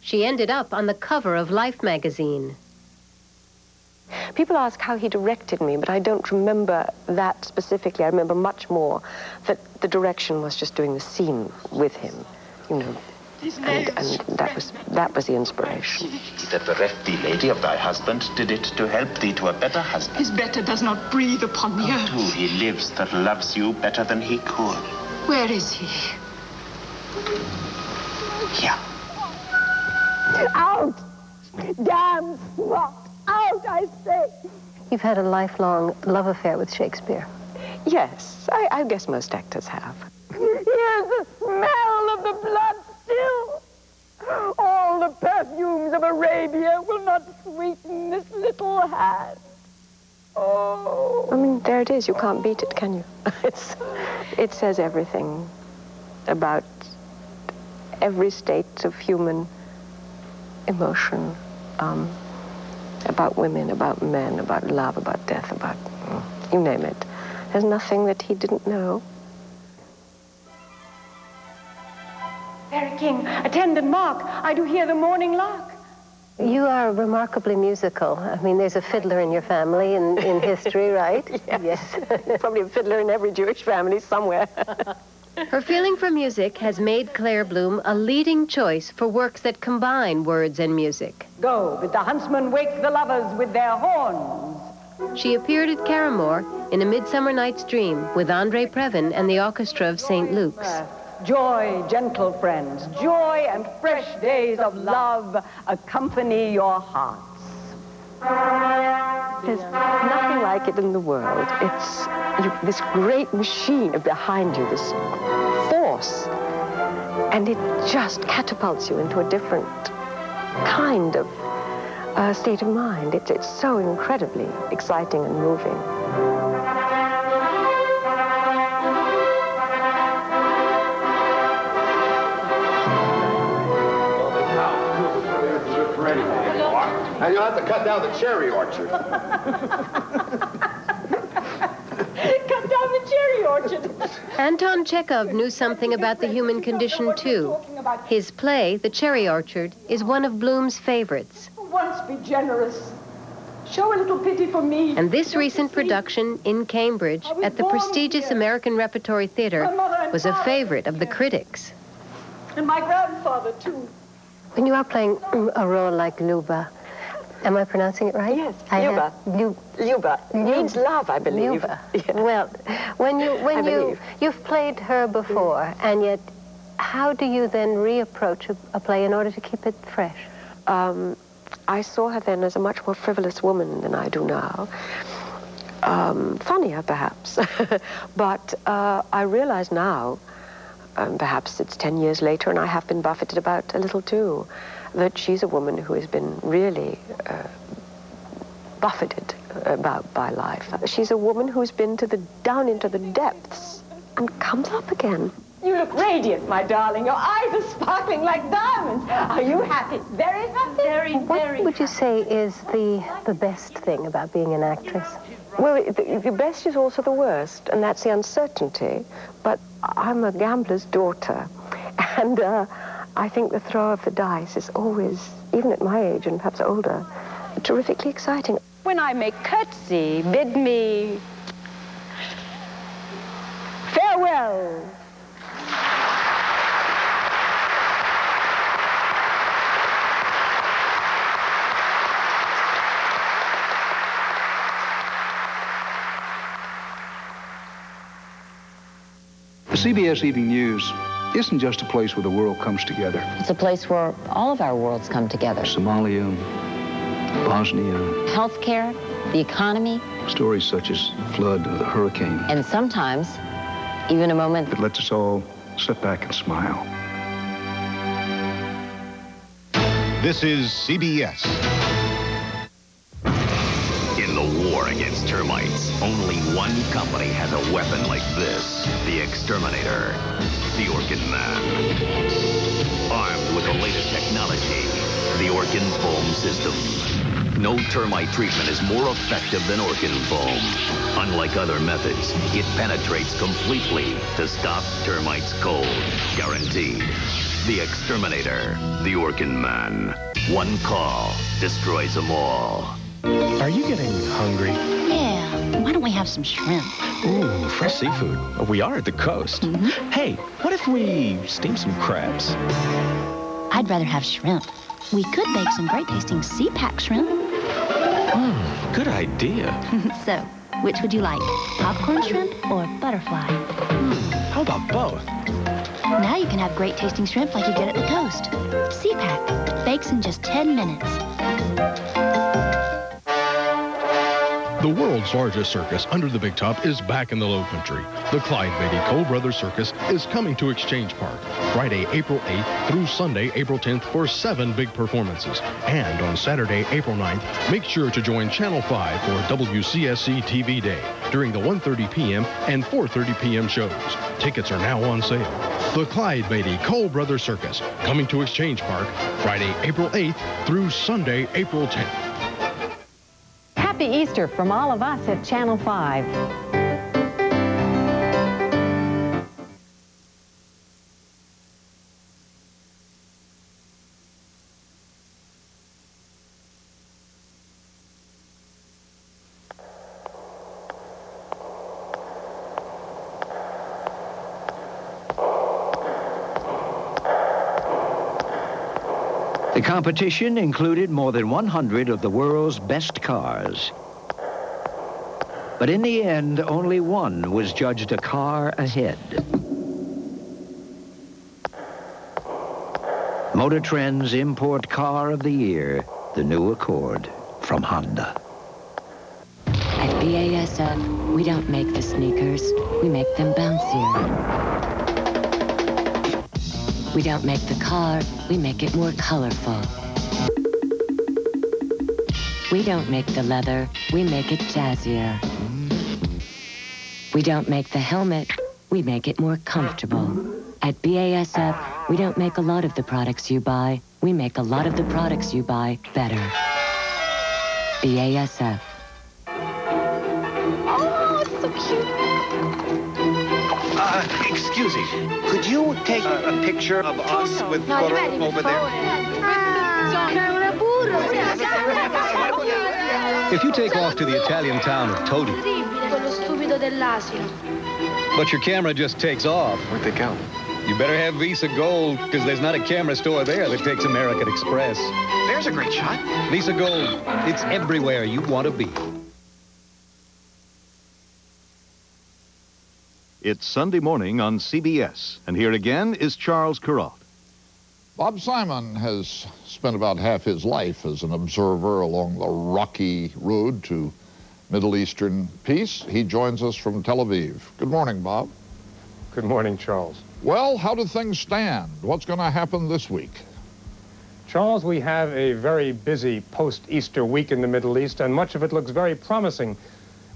She ended up on the cover of Life magazine. People ask how he directed me, but I don't remember that specifically. I remember much more that the direction was just doing the scene with him, you know. And that was the inspiration. That bereft thee, lady, of thy husband, did it to help thee to a better husband. His better does not breathe upon the earth. Too, he lives that loves you better than he could. Where is he? Here. Out! Damn slut! Out, I say! You've had a lifelong love affair with Shakespeare. Yes, I guess most actors have. Here's the smell of the blood still. All the perfumes of Arabia will not sweeten this little hand. Oh. I mean, there it is. You can't beat it, can you? It says everything about every state of human emotion, about women, about men, about love, about death, about you name it. There's nothing that he didn't know. Fairy King, attend and mark. I do hear the morning lark. You are remarkably musical. I mean, there's a fiddler in your family in history, right? Yes. Probably a fiddler in every Jewish family somewhere. Her feeling for music has made Claire Bloom a leading choice for works that combine words and music. Go, bid the huntsmen wake the lovers with their horns. She appeared at Carrymore in A Midsummer Night's Dream with Andre Previn and the Orchestra of St. Luke's. Joy, gentle friends, joy and fresh days of love accompany your hearts. There's nothing like it in the world. It's this great machine behind you, this force, and it just catapults you into a different kind of state of mind. It's so incredibly exciting and moving. And you'll have to cut down the cherry orchard. Cut down the cherry orchard. Anton Chekhov knew something about the human condition, too. His play, The Cherry Orchard, is one of Bloom's favorites. Once be generous. Show a little pity for me. And this recent production in Cambridge at the prestigious American Repertory Theater was a favorite of the critics. And my grandfather, too. When you are playing a role like Luba, am I pronouncing it right? Yes, Luba. Means love, I believe. Luba. Yeah. Well, when you've played her before, and yet, how do you then reapproach a play in order to keep it fresh? I saw her then as a much more frivolous woman than I do now. Funnier, perhaps. But I realize now, perhaps it's 10 years later, and I have been buffeted about a little too, that she's a woman who has been really buffeted about by life. She's a woman who's been down into the depths and comes up again. You look radiant, my darling. Your eyes are sparkling like diamonds. Are you happy? Very happy? Very, What would you say is the best thing about being an actress? Well, the best is also the worst, and that's the uncertainty. But I'm a gambler's daughter, and I think the throw of the dice is always, even at my age and perhaps older, terrifically exciting. When I make curtsy, bid me farewell. The CBS Evening News isn't just a place where the world comes together. It's a place where all of our worlds come together. Somalia, Bosnia. Healthcare, the economy. Stories such as the flood or the hurricane. And sometimes, even a moment that lets us all sit back and smile. This is CBS. In the war against termites, only one company has a weapon like this. The exterminator. The Orkin Man. Armed with the latest technology, the Orkin foam system. No termite treatment is more effective than Orkin foam. Unlike other methods, it penetrates completely to stop termites cold. Guaranteed. The exterminator. The Orkin Man. One call destroys them all. Are you getting hungry? Yeah. Why don't we have some shrimp? Ooh, fresh seafood. We are at the coast. Hey, what if we steam some crabs? I'd rather have shrimp. We could bake some great tasting sea-pack shrimp. Good idea. So, which would you like? Popcorn shrimp or butterfly? How about both? Now you can have great tasting shrimp like you get at the coast. Sea-pack. Bakes in just 10 minutes. The world's largest circus, Under the Big Top, is back in the Low Country. The Clyde Beatty Cole Brothers Circus is coming to Exchange Park Friday, April 8th through Sunday, April 10th for 7 big performances. And on Saturday, April 9th, make sure to join Channel 5 for WCSC-TV Day during the 1:30 p.m. and 4:30 p.m. shows. Tickets are now on sale. The Clyde Beatty Cole Brothers Circus, coming to Exchange Park Friday, April 8th through Sunday, April 10th. Happy Easter from all of us at Channel 5. The competition included more than 100 of the world's best cars. But in the end, only one was judged a car ahead. Motor Trend's Import Car of the Year, the new Accord from Honda. At BASF, we don't make the sneakers, we make them bouncier. We don't make the car, we make it more colorful. We don't make the leather, we make it jazzier. We don't make the helmet, we make it more comfortable. At BASF, we don't make a lot of the products you buy, we make a lot of the products you buy better. BASF. Oh, it's so cute. Excuse me, could you take a picture of us with Kuralt over there? If you take off to the Italian town of Todi, but your camera just takes off. Where'd they go? You better have Visa Gold, because there's not a camera store there that takes American Express. There's a great shot. Visa Gold, it's everywhere you want to be. It's Sunday morning on CBS, and here again is Charles Kuralt. Bob Simon has spent about half his life as an observer along the rocky road to Middle Eastern peace. He joins us from Tel Aviv. Good morning, Bob. Good morning, Charles. Well, how do things stand? What's going to happen this week? Charles, we have a very busy post-Easter week in the Middle East, and much of it looks very promising.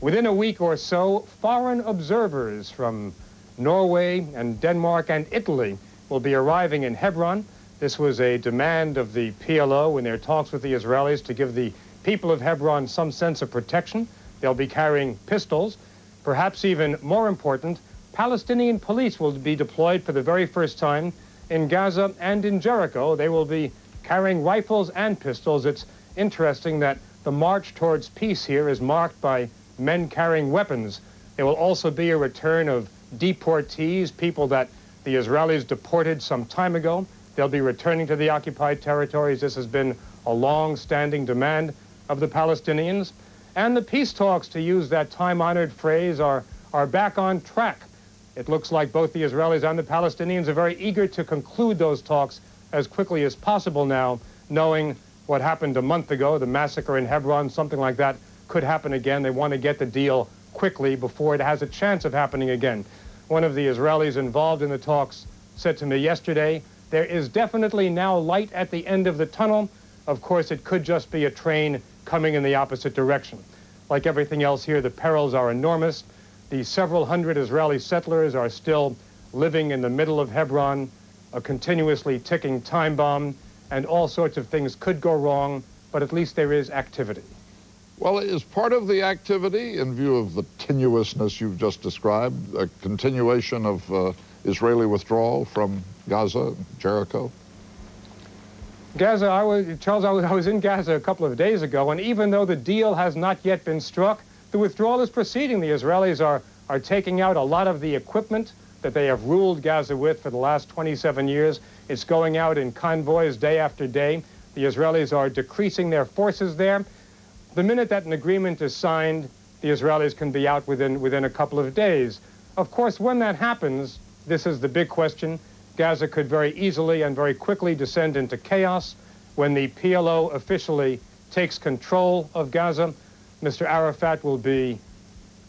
Within a week or so, foreign observers from Norway and Denmark and Italy will be arriving in Hebron. This was a demand of the PLO in their talks with the Israelis to give the people of Hebron some sense of protection. They'll be carrying pistols. Perhaps even more important, Palestinian police will be deployed for the very first time in Gaza and in Jericho. They will be carrying rifles and pistols. It's interesting that the march towards peace here is marked by men carrying weapons. There will also be a return of deportees, people that the Israelis deported some time ago. They'll be returning to the occupied territories. This has been a long-standing demand of the Palestinians. And the peace talks, to use that time-honored phrase, are back on track. It looks like both the Israelis and the Palestinians are very eager to conclude those talks as quickly as possible now, knowing what happened a month ago, the massacre in Hebron, something like that could happen again. They want to get the deal quickly before it has a chance of happening again. One of the Israelis involved in the talks said to me yesterday, there is definitely now light at the end of the tunnel. Of course, it could just be a train coming in the opposite direction. Like everything else here, the perils are enormous. The several hundred Israeli settlers are still living in the middle of Hebron, a continuously ticking time bomb, and all sorts of things could go wrong, but at least there is activity. Well, is part of the activity, in view of the tenuousness you've just described, a continuation of Israeli withdrawal from Gaza, Jericho? Gaza, Charles, I was in Gaza a couple of days ago, and even though the deal has not yet been struck, the withdrawal is proceeding. The Israelis are taking out a lot of the equipment that they have ruled Gaza with for the last 27 years. It's going out in convoys day after day. The Israelis are decreasing their forces there. The minute that an agreement is signed, the Israelis can be out within a couple of days. Of course, when that happens, this is the big question. Gaza could very easily and very quickly descend into chaos. When the PLO officially takes control of Gaza, Mr. Arafat will be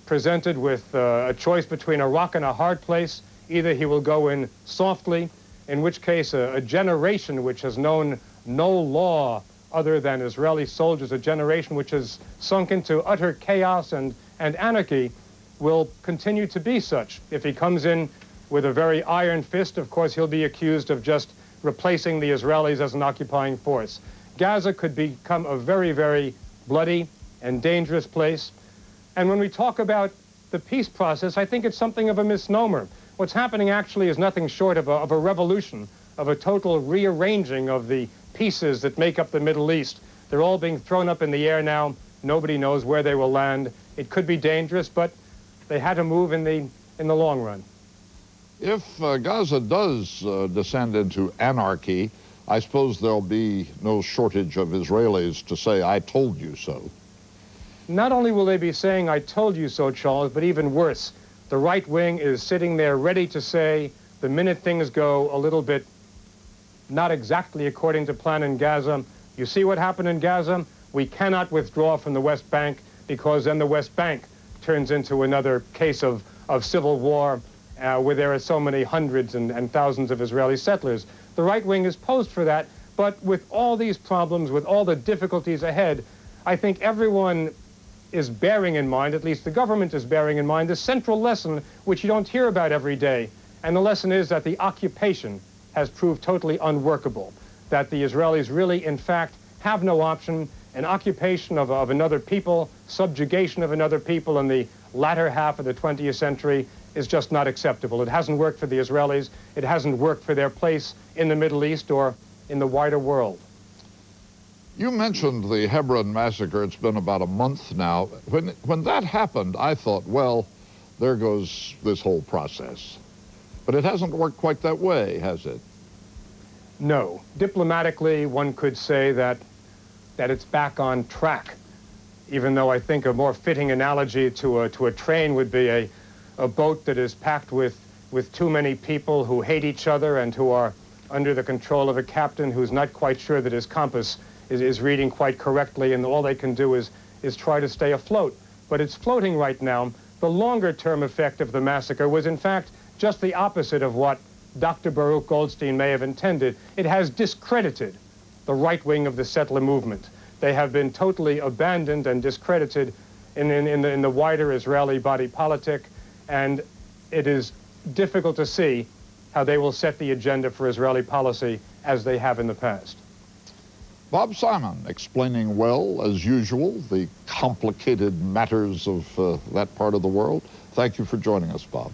presented with a choice between a rock and a hard place. Either he will go in softly, in which case a generation which has known no law other than Israeli soldiers, a generation which has sunk into utter chaos and anarchy, will continue to be such. If he comes in with a very iron fist, of course, he'll be accused of just replacing the Israelis as an occupying force. Gaza could become a very, very bloody and dangerous place. And when we talk about the peace process, I think it's something of a misnomer. What's happening actually is nothing short of a revolution, of a total rearranging of the pieces that make up the Middle East. They're all being thrown up in the air now. Nobody knows where they will land. It could be dangerous, but they had to move in the long run. If Gaza does descend into anarchy, I suppose there'll be no shortage of Israelis to say, I told you so. Not only will they be saying, I told you so, Charles, but even worse, the right wing is sitting there ready to say, the minute things go a little bit not exactly according to plan in Gaza, you see what happened in Gaza? We cannot withdraw from the West Bank because then the West Bank turns into another case of civil war where there are so many hundreds and thousands of Israeli settlers. The right wing is posed for that, but with all these problems, with all the difficulties ahead, I think everyone is bearing in mind, at least the government is bearing in mind, the central lesson which you don't hear about every day. And the lesson is that the occupation has proved totally unworkable, that the Israelis really, in fact, have no option. An occupation of another people, subjugation of another people in the latter half of the 20th century is just not acceptable. It hasn't worked for the Israelis. It hasn't worked for their place in the Middle East or in the wider world. You mentioned the Hebron massacre. It's been about a month now. When that happened, I thought, well, there goes this whole process. But it hasn't worked quite that way, has it? No. Diplomatically, one could say that it's back on track, even though I think a more fitting analogy to a train would be a boat that is packed with too many people who hate each other and who are under the control of a captain who's not quite sure that his compass is reading quite correctly, and all they can do is try to stay afloat. But it's floating right now. The longer-term effect of the massacre was, in fact, just the opposite of what Dr. Baruch Goldstein may have intended. It has discredited the right wing of the settler movement. They have been totally abandoned and discredited in the wider Israeli body politic, and it is difficult to see how they will set the agenda for Israeli policy as they have in the past. Bob Simon explaining well, as usual, the complicated matters of that part of the world. Thank you for joining us, Bob.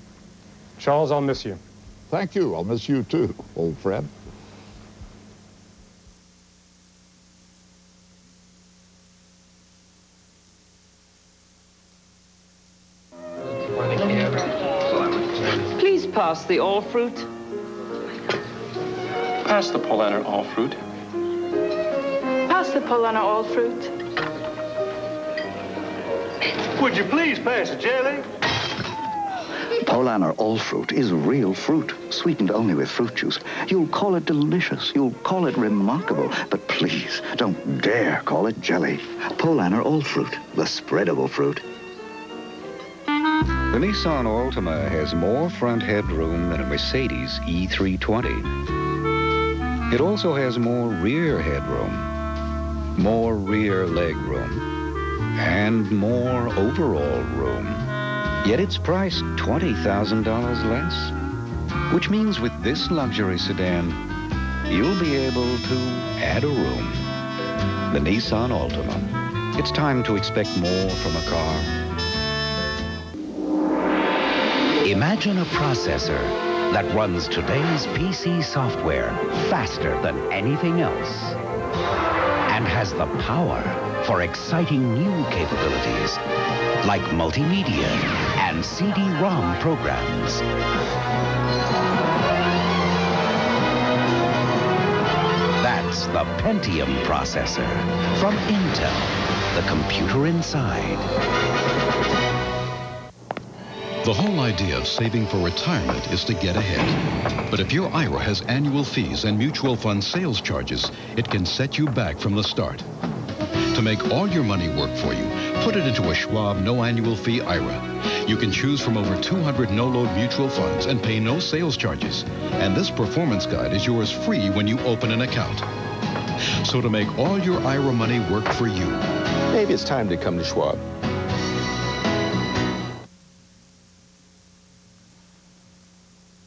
Charles, I'll miss you. Thank you. I'll miss you too, old friend. Please pass the all fruit. Pass the Polaner all fruit. Pass the Polaner all fruit. Would you please pass the jelly? Polaner all fruit is real fruit, sweetened only with fruit juice. You'll call it delicious, you'll call it remarkable, but please don't dare call it jelly. Polaner all fruit, the spreadable fruit. The Nissan Altima has more front headroom than a Mercedes E320. It also has more rear headroom, more rear leg room, and more overall room. Yet it's priced $20,000 less, which means with this luxury sedan, you'll be able to add a room. The Nissan Altima. It's time to expect more from a car. Imagine a processor that runs today's PC software faster than anything else and has the power for exciting new capabilities like multimedia and CD-ROM programs. That's the Pentium processor from Intel, the computer inside. The whole idea of saving for retirement is to get ahead. But if your IRA has annual fees and mutual fund sales charges, it can set you back from the start. To make all your money work for you, put it into a Schwab no annual fee IRA. You can choose from over 200 no-load mutual funds and pay no sales charges. And this performance guide is yours free when you open an account. So to make all your IRA money work for you, maybe it's time to come to Schwab.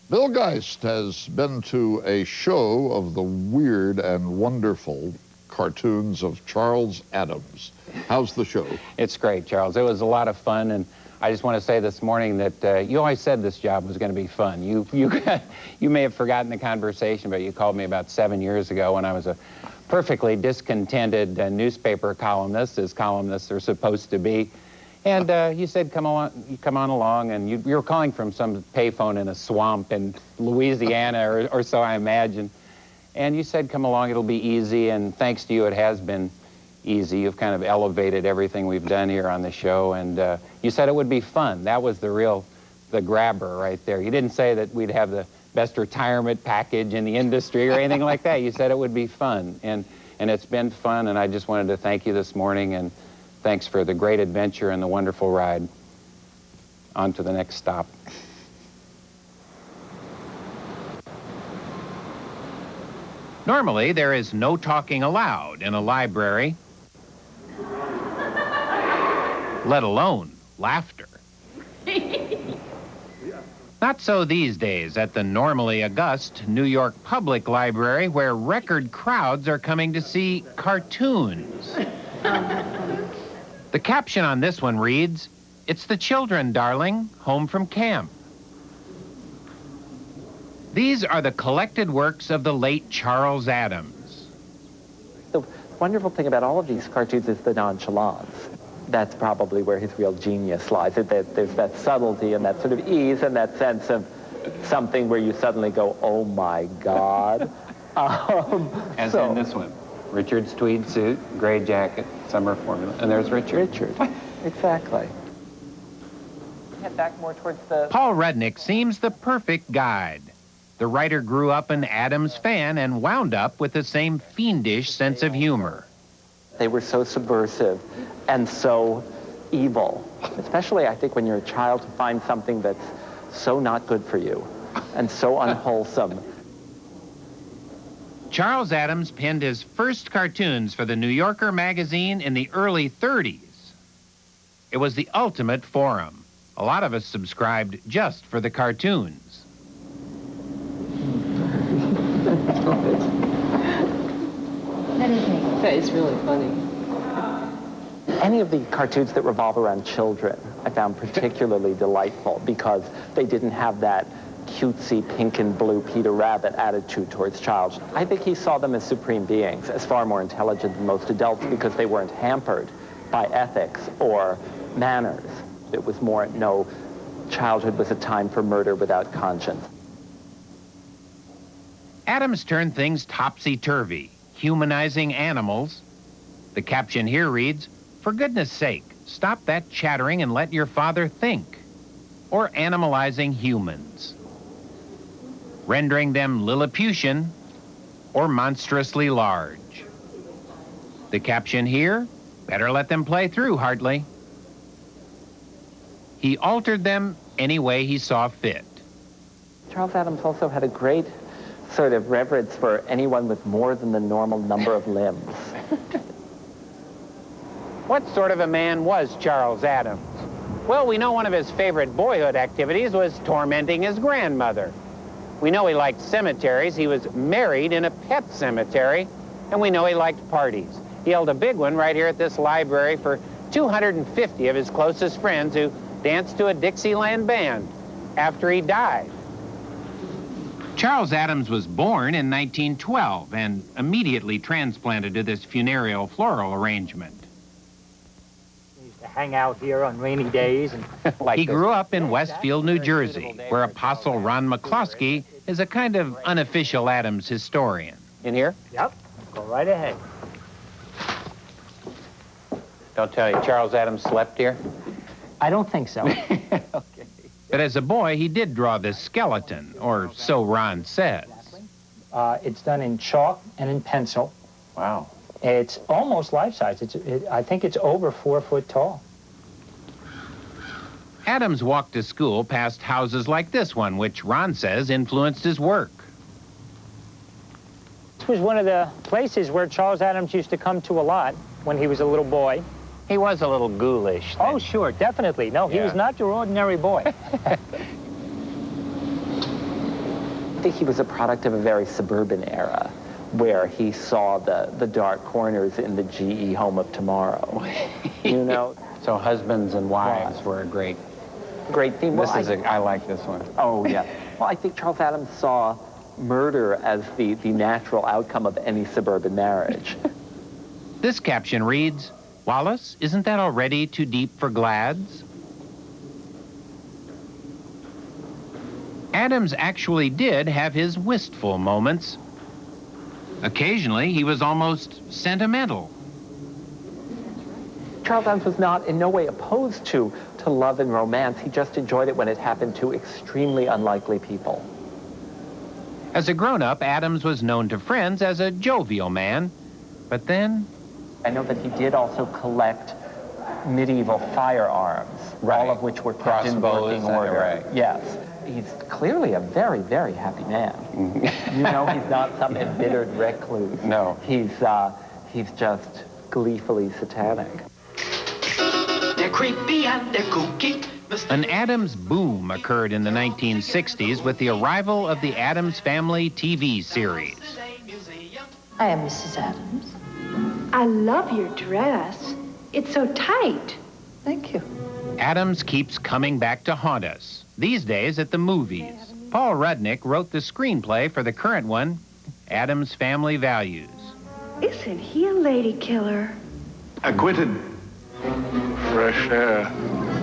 Bill Geist has been to a show of the weird and wonderful cartoons of Charles Addams. How's the show? It's great, Charles. It was a lot of fun, and I just want to say this morning that you always said this job was going to be fun. You may have forgotten the conversation, but you called me about 7 years ago when I was a perfectly discontented newspaper columnist, as columnists are supposed to be. And you said, come on along, and you were calling from some payphone in a swamp in Louisiana or so, I imagine. And you said, come along, it'll be easy, and thanks to you, it has been easy. You've kind of elevated everything we've done here on the show, and you said it would be fun. That was the grabber right there. You didn't say that we'd have the best retirement package in the industry or anything like that. You said it would be fun, and it's been fun, and I just wanted to thank you this morning, and thanks for the great adventure and the wonderful ride. On to the next stop. Normally, there is no talking allowed in a library, let alone laughter. Not so these days at the normally august New York Public Library, where record crowds are coming to see cartoons. The caption on this one reads, "It's the children, darling, home from camp." These are the collected works of the late Charles Addams. The wonderful thing about all of these cartoons is the nonchalance. That's probably where his real genius lies. There's that subtlety and that sort of ease and that sense of something where you suddenly go, oh my God. As in this one. Richard's tweed suit, gray jacket, summer formula. And there's Richard. Exactly. Head back more towards the... Paul Rudnick seems the perfect guide. The writer grew up an Addams fan and wound up with the same fiendish sense of humor. They were so subversive and so evil, especially I think when you're a child to find something that's so not good for you and so unwholesome. Charles Addams penned his first cartoons for the New Yorker magazine in the early 30s. It was the ultimate forum. A lot of us subscribed just for the cartoons. That is me. That is really funny. Any of the cartoons that revolve around children I found particularly delightful because they didn't have that cutesy pink and blue Peter Rabbit attitude towards Charles. I think he saw them as supreme beings, as far more intelligent than most adults because they weren't hampered by ethics or manners. It was more, no, childhood was a time for murder without conscience. Addams turned things topsy-turvy, humanizing animals. The caption here reads, "For goodness sake, stop that chattering and let your father think." Or animalizing humans, rendering them Lilliputian or monstrously large. The caption here, better let them play through, Hartley. He altered them any way he saw fit. Charles Addams also had a great sort of reverence for anyone with more than the normal number of limbs. What sort of a man was Charles Addams? Well, we know one of his favorite boyhood activities was tormenting his grandmother. We know he liked cemeteries. He was married in a pet cemetery, and we know he liked parties. He held a big one right here at this library for 250 of his closest friends who danced to a Dixieland band after he died. Charles Addams was born in 1912 and immediately transplanted to this funereal floral arrangement. Hang out here on rainy days. And he grew up in Westfield, New Jersey, where Apostle Ron McCloskey is a kind of unofficial Addams historian. In here? Yep, go right ahead. Don't tell you, Charles Addams slept here? I don't think so. But as a boy, he did draw this skeleton, or so Ron says. It's done in chalk and in pencil. Wow. It's almost life-size. I think it's over 4 foot tall. Addams walked to school past houses like this one, which Ron says influenced his work. This was one of the places where Charles Addams used to come to a lot when he was a little boy. He was a little ghoulish. Oh, sure, definitely. No, he was not your ordinary boy. I think he was a product of a very suburban era where he saw the dark corners in the GE home of tomorrow. You know? So husbands and wives were a great theme. Well, I like this one. Oh, yeah. Well, I think Charles Addams saw murder as the natural outcome of any suburban marriage. This caption reads, "Wallace, isn't that already too deep for Glads?" Addams actually did have his wistful moments. Occasionally, he was almost sentimental. Charles Addams was not in no way opposed to love and romance. He just enjoyed it when it happened to extremely unlikely people. As a grown-up, Addams was known to friends as a jovial man, but then... I know that he did also collect medieval firearms, all of which were kept in working order. Right. Yes. He's clearly a very, very happy man. You know, he's not some embittered recluse. No. He's just gleefully satanic. They're creepy and they're kooky. An Addams boom occurred in the 1960s with the arrival of the Addams Family TV series. I am Mrs. Addams. I love your dress. It's so tight. Thank you. Addams keeps coming back to haunt us, these days at the movies. Paul Rudnick wrote the screenplay for the current one, Addams Family Values. Isn't he a lady killer? Acquitted. Fresh air.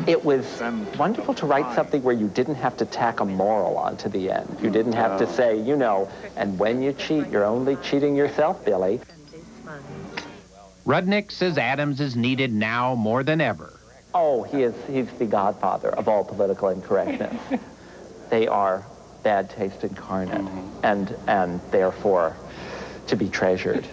It was wonderful to write something where you didn't have to tack a moral onto the end. You didn't have to say, you know, and when you cheat, you're only cheating yourself, Billy. Rudnick says Addams is needed now more than ever. Oh, he's the godfather of all political incorrectness. They are bad taste incarnate, and therefore to be treasured.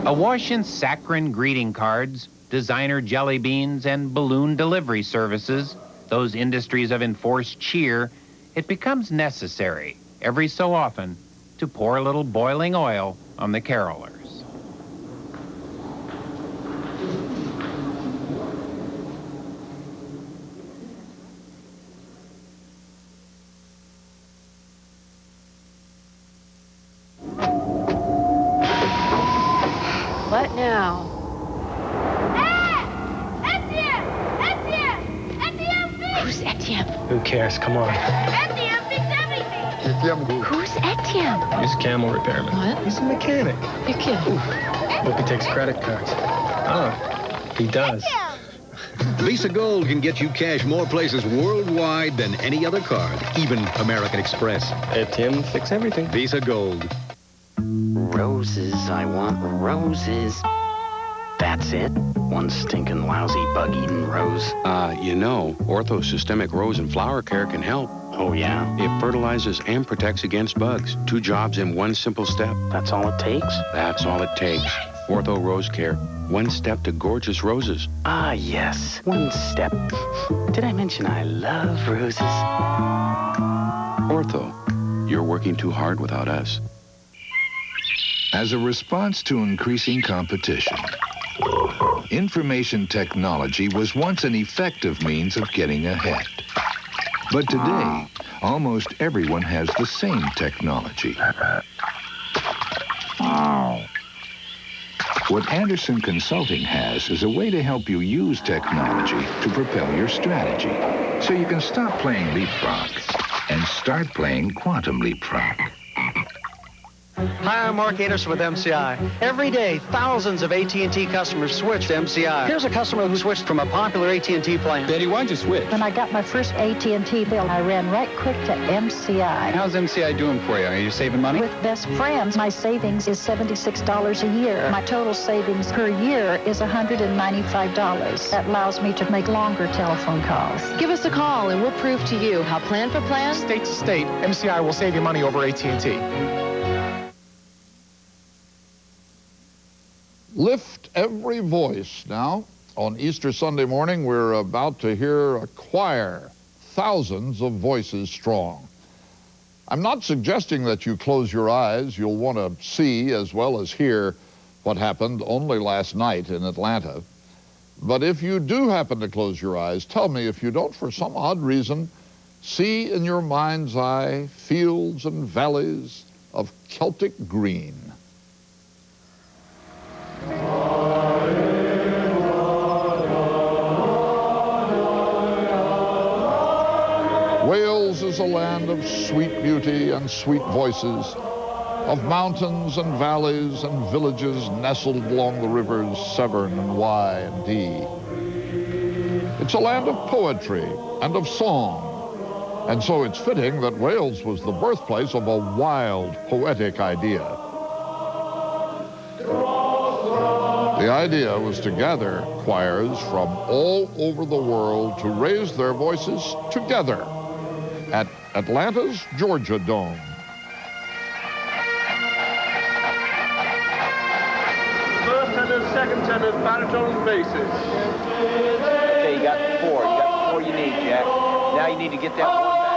Awash in saccharine greeting cards, designer jelly beans, and balloon delivery services, those industries of enforced cheer, it becomes necessary, every so often, to pour a little boiling oil on the carolers. What now? Who's Etienne? Who cares? Come on. Etienne fix everything. Who's Etienne? He's a camel repairman. What? He's a mechanic. You're kidding. Hope he takes credit cards. Oh, he does. Visa Gold can get you cash more places worldwide than any other card, even American Express. Etienne fix everything. Visa Gold. Roses, I want roses. That's it. One stinking lousy bug-eating rose. You know, orthosystemic rose and flower care can help. Oh, yeah? It fertilizes and protects against bugs. 2 jobs in 1 simple step. That's all it takes? That's all it takes. Ortho Rose Care. 1 step to gorgeous roses. Ah, yes. 1 step. Did I mention I love roses? Ortho. You're working too hard without us. As a response to increasing competition, information technology was once an effective means of getting ahead. But today, almost everyone has the same technology. What Anderson Consulting has is a way to help you use technology to propel your strategy, so you can stop playing leapfrog and start playing quantum leapfrog. Hi, I'm Mark Anderson with MCI. Every day, thousands of AT&T customers switch to MCI. Here's a customer who switched from a popular AT&T plan. Betty, why'd you switch? When I got my first AT&T bill, I ran right quick to MCI. How's MCI doing for you? Are you saving money? With Best Friends, my savings is $76 a year. My total savings per year is $195. That allows me to make longer telephone calls. Give us a call and we'll prove to you how plan for plan... State to state, MCI will save you money over AT&T. Lift every voice. Now, on Easter Sunday morning, we're about to hear a choir, thousands of voices strong. I'm not suggesting that you close your eyes. You'll want to see as well as hear what happened only last night in Atlanta. But if you do happen to close your eyes, tell me if you don't, for some odd reason, see in your mind's eye fields and valleys of Celtic green. Wales is a land of sweet beauty and sweet voices, of mountains and valleys and villages nestled along the rivers Severn and Wye and Dee. It's a land of poetry and of song, and so it's fitting that Wales was the birthplace of a wild, poetic idea. The idea was to gather choirs from all over the world to raise their voices together at Atlanta's Georgia Dome. First tenors, second tenors, baritone, basses. Okay, you got 4. You got the 4 you need, Jack. Now you need to get that one back.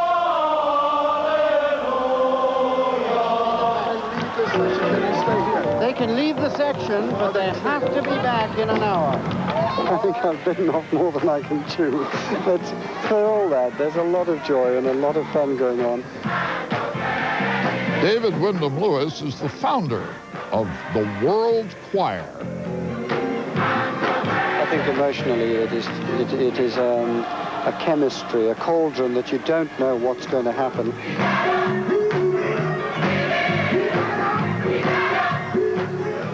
They can leave the section, but they have to be back in an hour. I think I've bitten off more than I can chew. But for all that, there's a lot of joy and a lot of fun going on. David Wyndham Lewis is the founder of the World Choir. I think emotionally it is a chemistry, a cauldron that you don't know what's going to happen.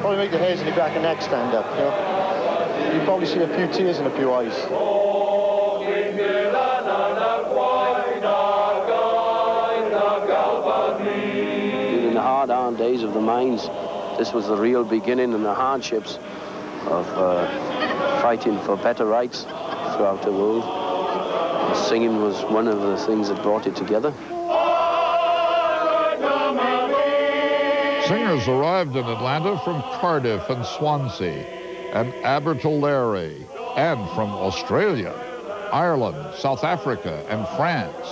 Probably make the hairs on your back and neck stand up, you know. You probably see a few tears in a few eyes. In the hard-earned days of the mines, this was the real beginning and the hardships of fighting for better rights throughout the world. And singing was one of the things that brought it together. Singers arrived in Atlanta from Cardiff and Swansea and Abertillery, and from Australia, Ireland, South Africa, and France.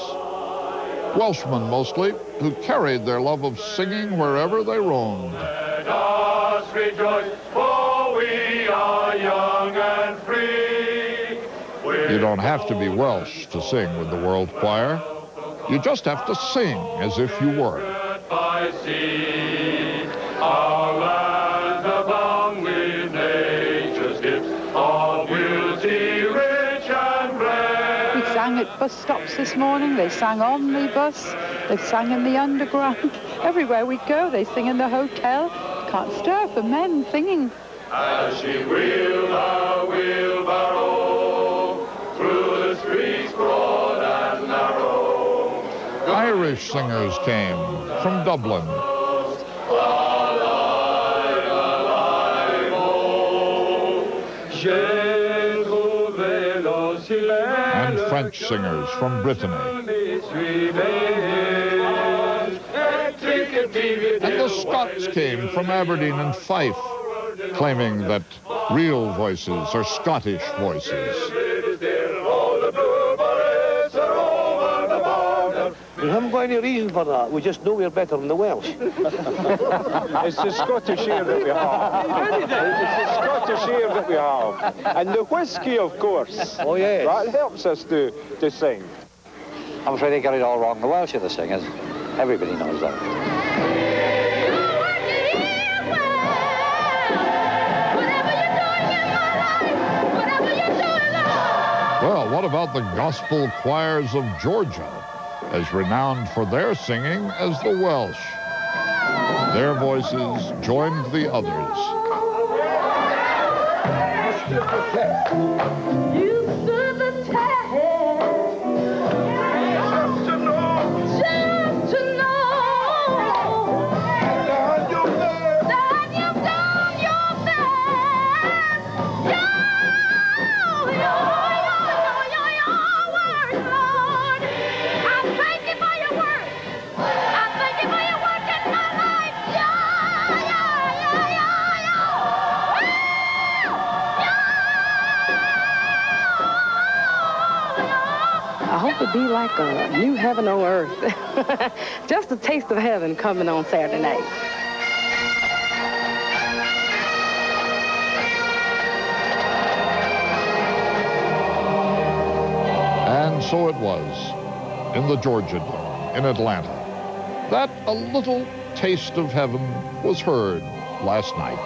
Welshmen mostly, who carried their love of singing wherever they roamed. Let us rejoice, for we are young and free. You don't have to be Welsh to sing with the World Choir. You just have to sing as if you were. By sea, our lands abound with at bus stops this morning. They sang on the bus. They've sang in the underground. Everywhere we go, they sing in the hotel. Can't stir for men singing. As she wheeled her wheelbarrow through the streets broad and narrow. Irish singers came from Dublin. And French singers from Brittany. And the Scots came from Aberdeen and Fife, claiming that real voices are Scottish voices. We haven't got any reason for that. We just know we're better than the Welsh. It's the Scottish air that we have. It's the Scottish air that we have. And the whiskey, of course. Oh, yes. That helps us to sing. I'm afraid they got it all wrong. The Welsh are the singers. Everybody knows that. Well, what about the gospel choirs of Georgia, as renowned for their singing as the Welsh? Their voices joined the others. You stood the test. Just to know that you've done your best. Your word, Lord. I thank you for your word. I thank you for your work in my life. I hope it be like a new heaven on earth. Just a taste of heaven coming on Saturday night. And so it was in the Georgia Dome in Atlanta that a little taste of heaven was heard last night.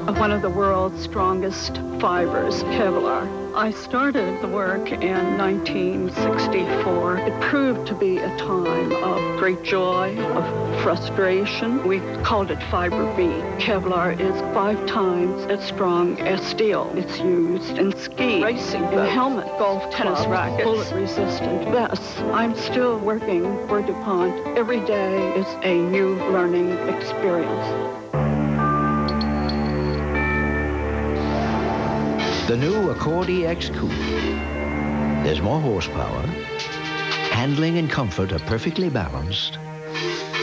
Of one of the world's strongest fibers, Kevlar. I started the work in 1964. It proved to be a time of great joy, of frustration. We called it Fiber B. Kevlar is 5 times as strong as steel. It's used in ski, racing, in helmet, golf, tennis rackets, bullet-resistant vests. I'm still working for DuPont. Every day is a new learning experience. The new Accord EX Coupe. There's more horsepower. Handling and comfort are perfectly balanced.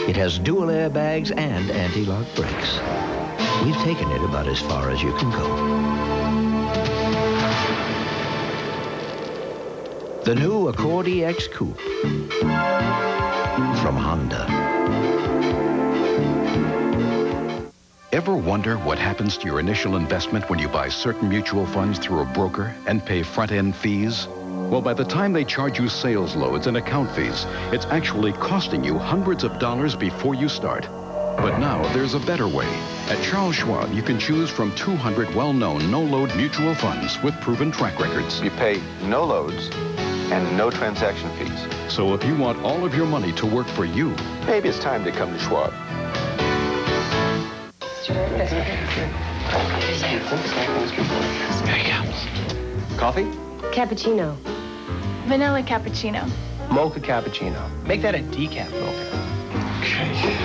It has dual airbags and anti-lock brakes. We've taken it about as far as you can go. The new Accord EX Coupe from Honda. Ever wonder what happens to your initial investment when you buy certain mutual funds through a broker and pay front-end fees? Well, by the time they charge you sales loads and account fees, it's actually costing you hundreds of dollars before you start. But now there's a better way. At Charles Schwab, you can choose from 200 well-known no-load mutual funds with proven track records. You pay no loads and no transaction fees. So if you want all of your money to work for you, maybe it's time to come to Schwab. Coffee? Cappuccino. Vanilla cappuccino. Mocha cappuccino. Make that a decaf mocha. Okay.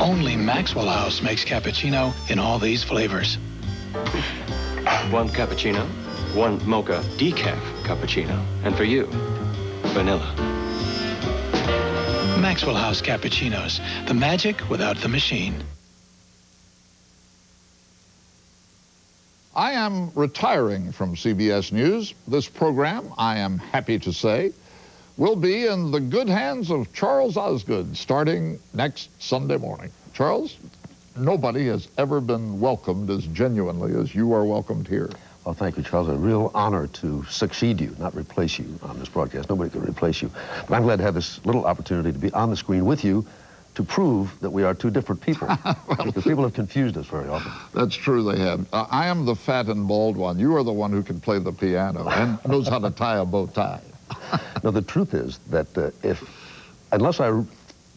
Only Maxwell House makes cappuccino in all these flavors. One cappuccino, one mocha decaf cappuccino. And for you, vanilla. Maxwell House cappuccinos. The magic without the machine. I am retiring from CBS News. This program, I am happy to say, will be in the good hands of Charles Osgood starting next Sunday morning. Charles, nobody has ever been welcomed as genuinely as you are welcomed here. Well, thank you, Charles. A real honor to succeed you, not replace you on this broadcast. Nobody could replace you. But I'm glad to have this little opportunity to be on the screen with you to prove that we are two different people. Because people have confused us very often. That's true, they have. I am the fat and bald one. You are the one who can play the piano and knows how to tie a bow tie. No, the truth is that unless I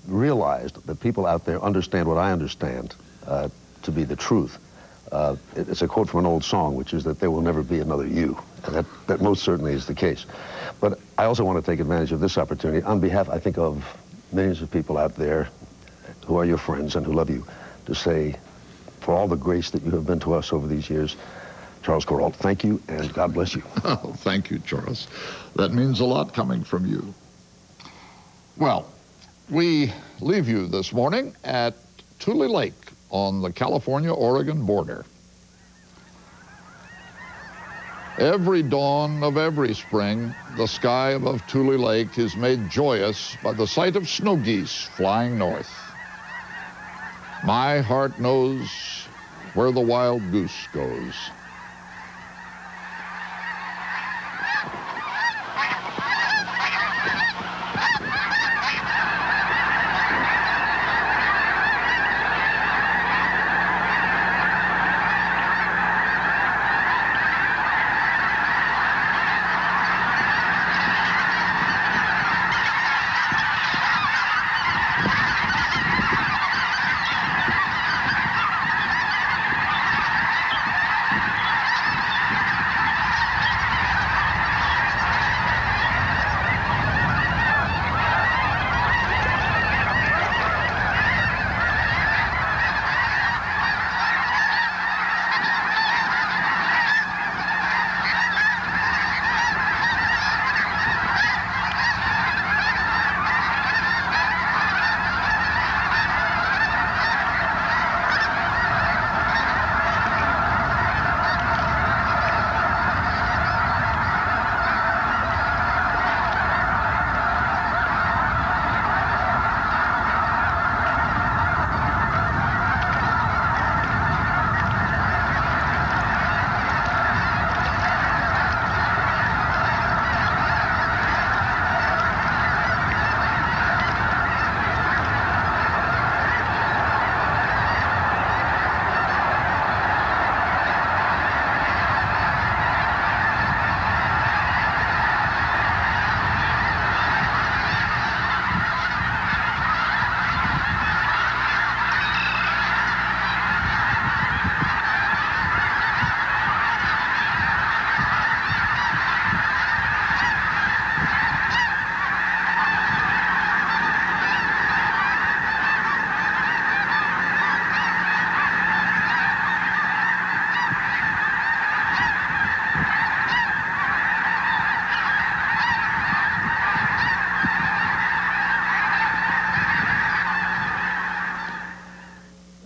realized that people out there understand what I understand to be the truth, it's a quote from an old song, which is that there will never be another you. And that most certainly is the case. But I also want to take advantage of this opportunity on behalf, I think, of millions of people out there who are your friends and who love you, to say, for all the grace that you have been to us over these years, Charles Kuralt, thank you, and God bless you. Oh, thank you, Charles. That means a lot coming from you. Well, we leave you this morning at Tule Lake on the California-Oregon border. Every dawn of every spring, the sky above Tule Lake is made joyous by the sight of snow geese flying north. My heart knows where the wild goose goes.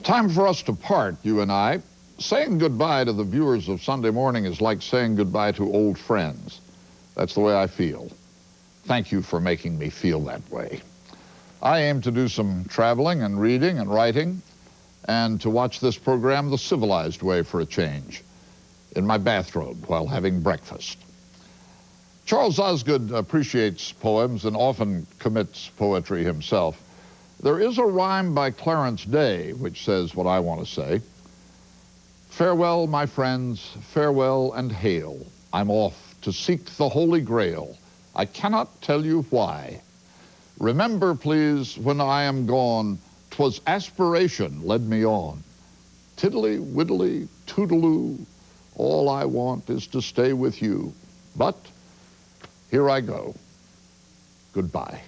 Time for us to part, you and I. Saying goodbye to the viewers of Sunday Morning is like saying goodbye to old friends. That's the way I feel. Thank you for making me feel that way. I aim to do some traveling and reading and writing, and to watch this program the civilized way for a change, in my bathrobe while having breakfast. Charles Osgood appreciates poems and often commits poetry himself. There is a rhyme by Clarence Day which says what I want to say. Farewell, my friends, farewell and hail. I'm off to seek the Holy Grail. I cannot tell you why. Remember, please, when I am gone, 'twas aspiration led me on. Tiddly, widdly, toodaloo, all I want is to stay with you. But here I go. Goodbye.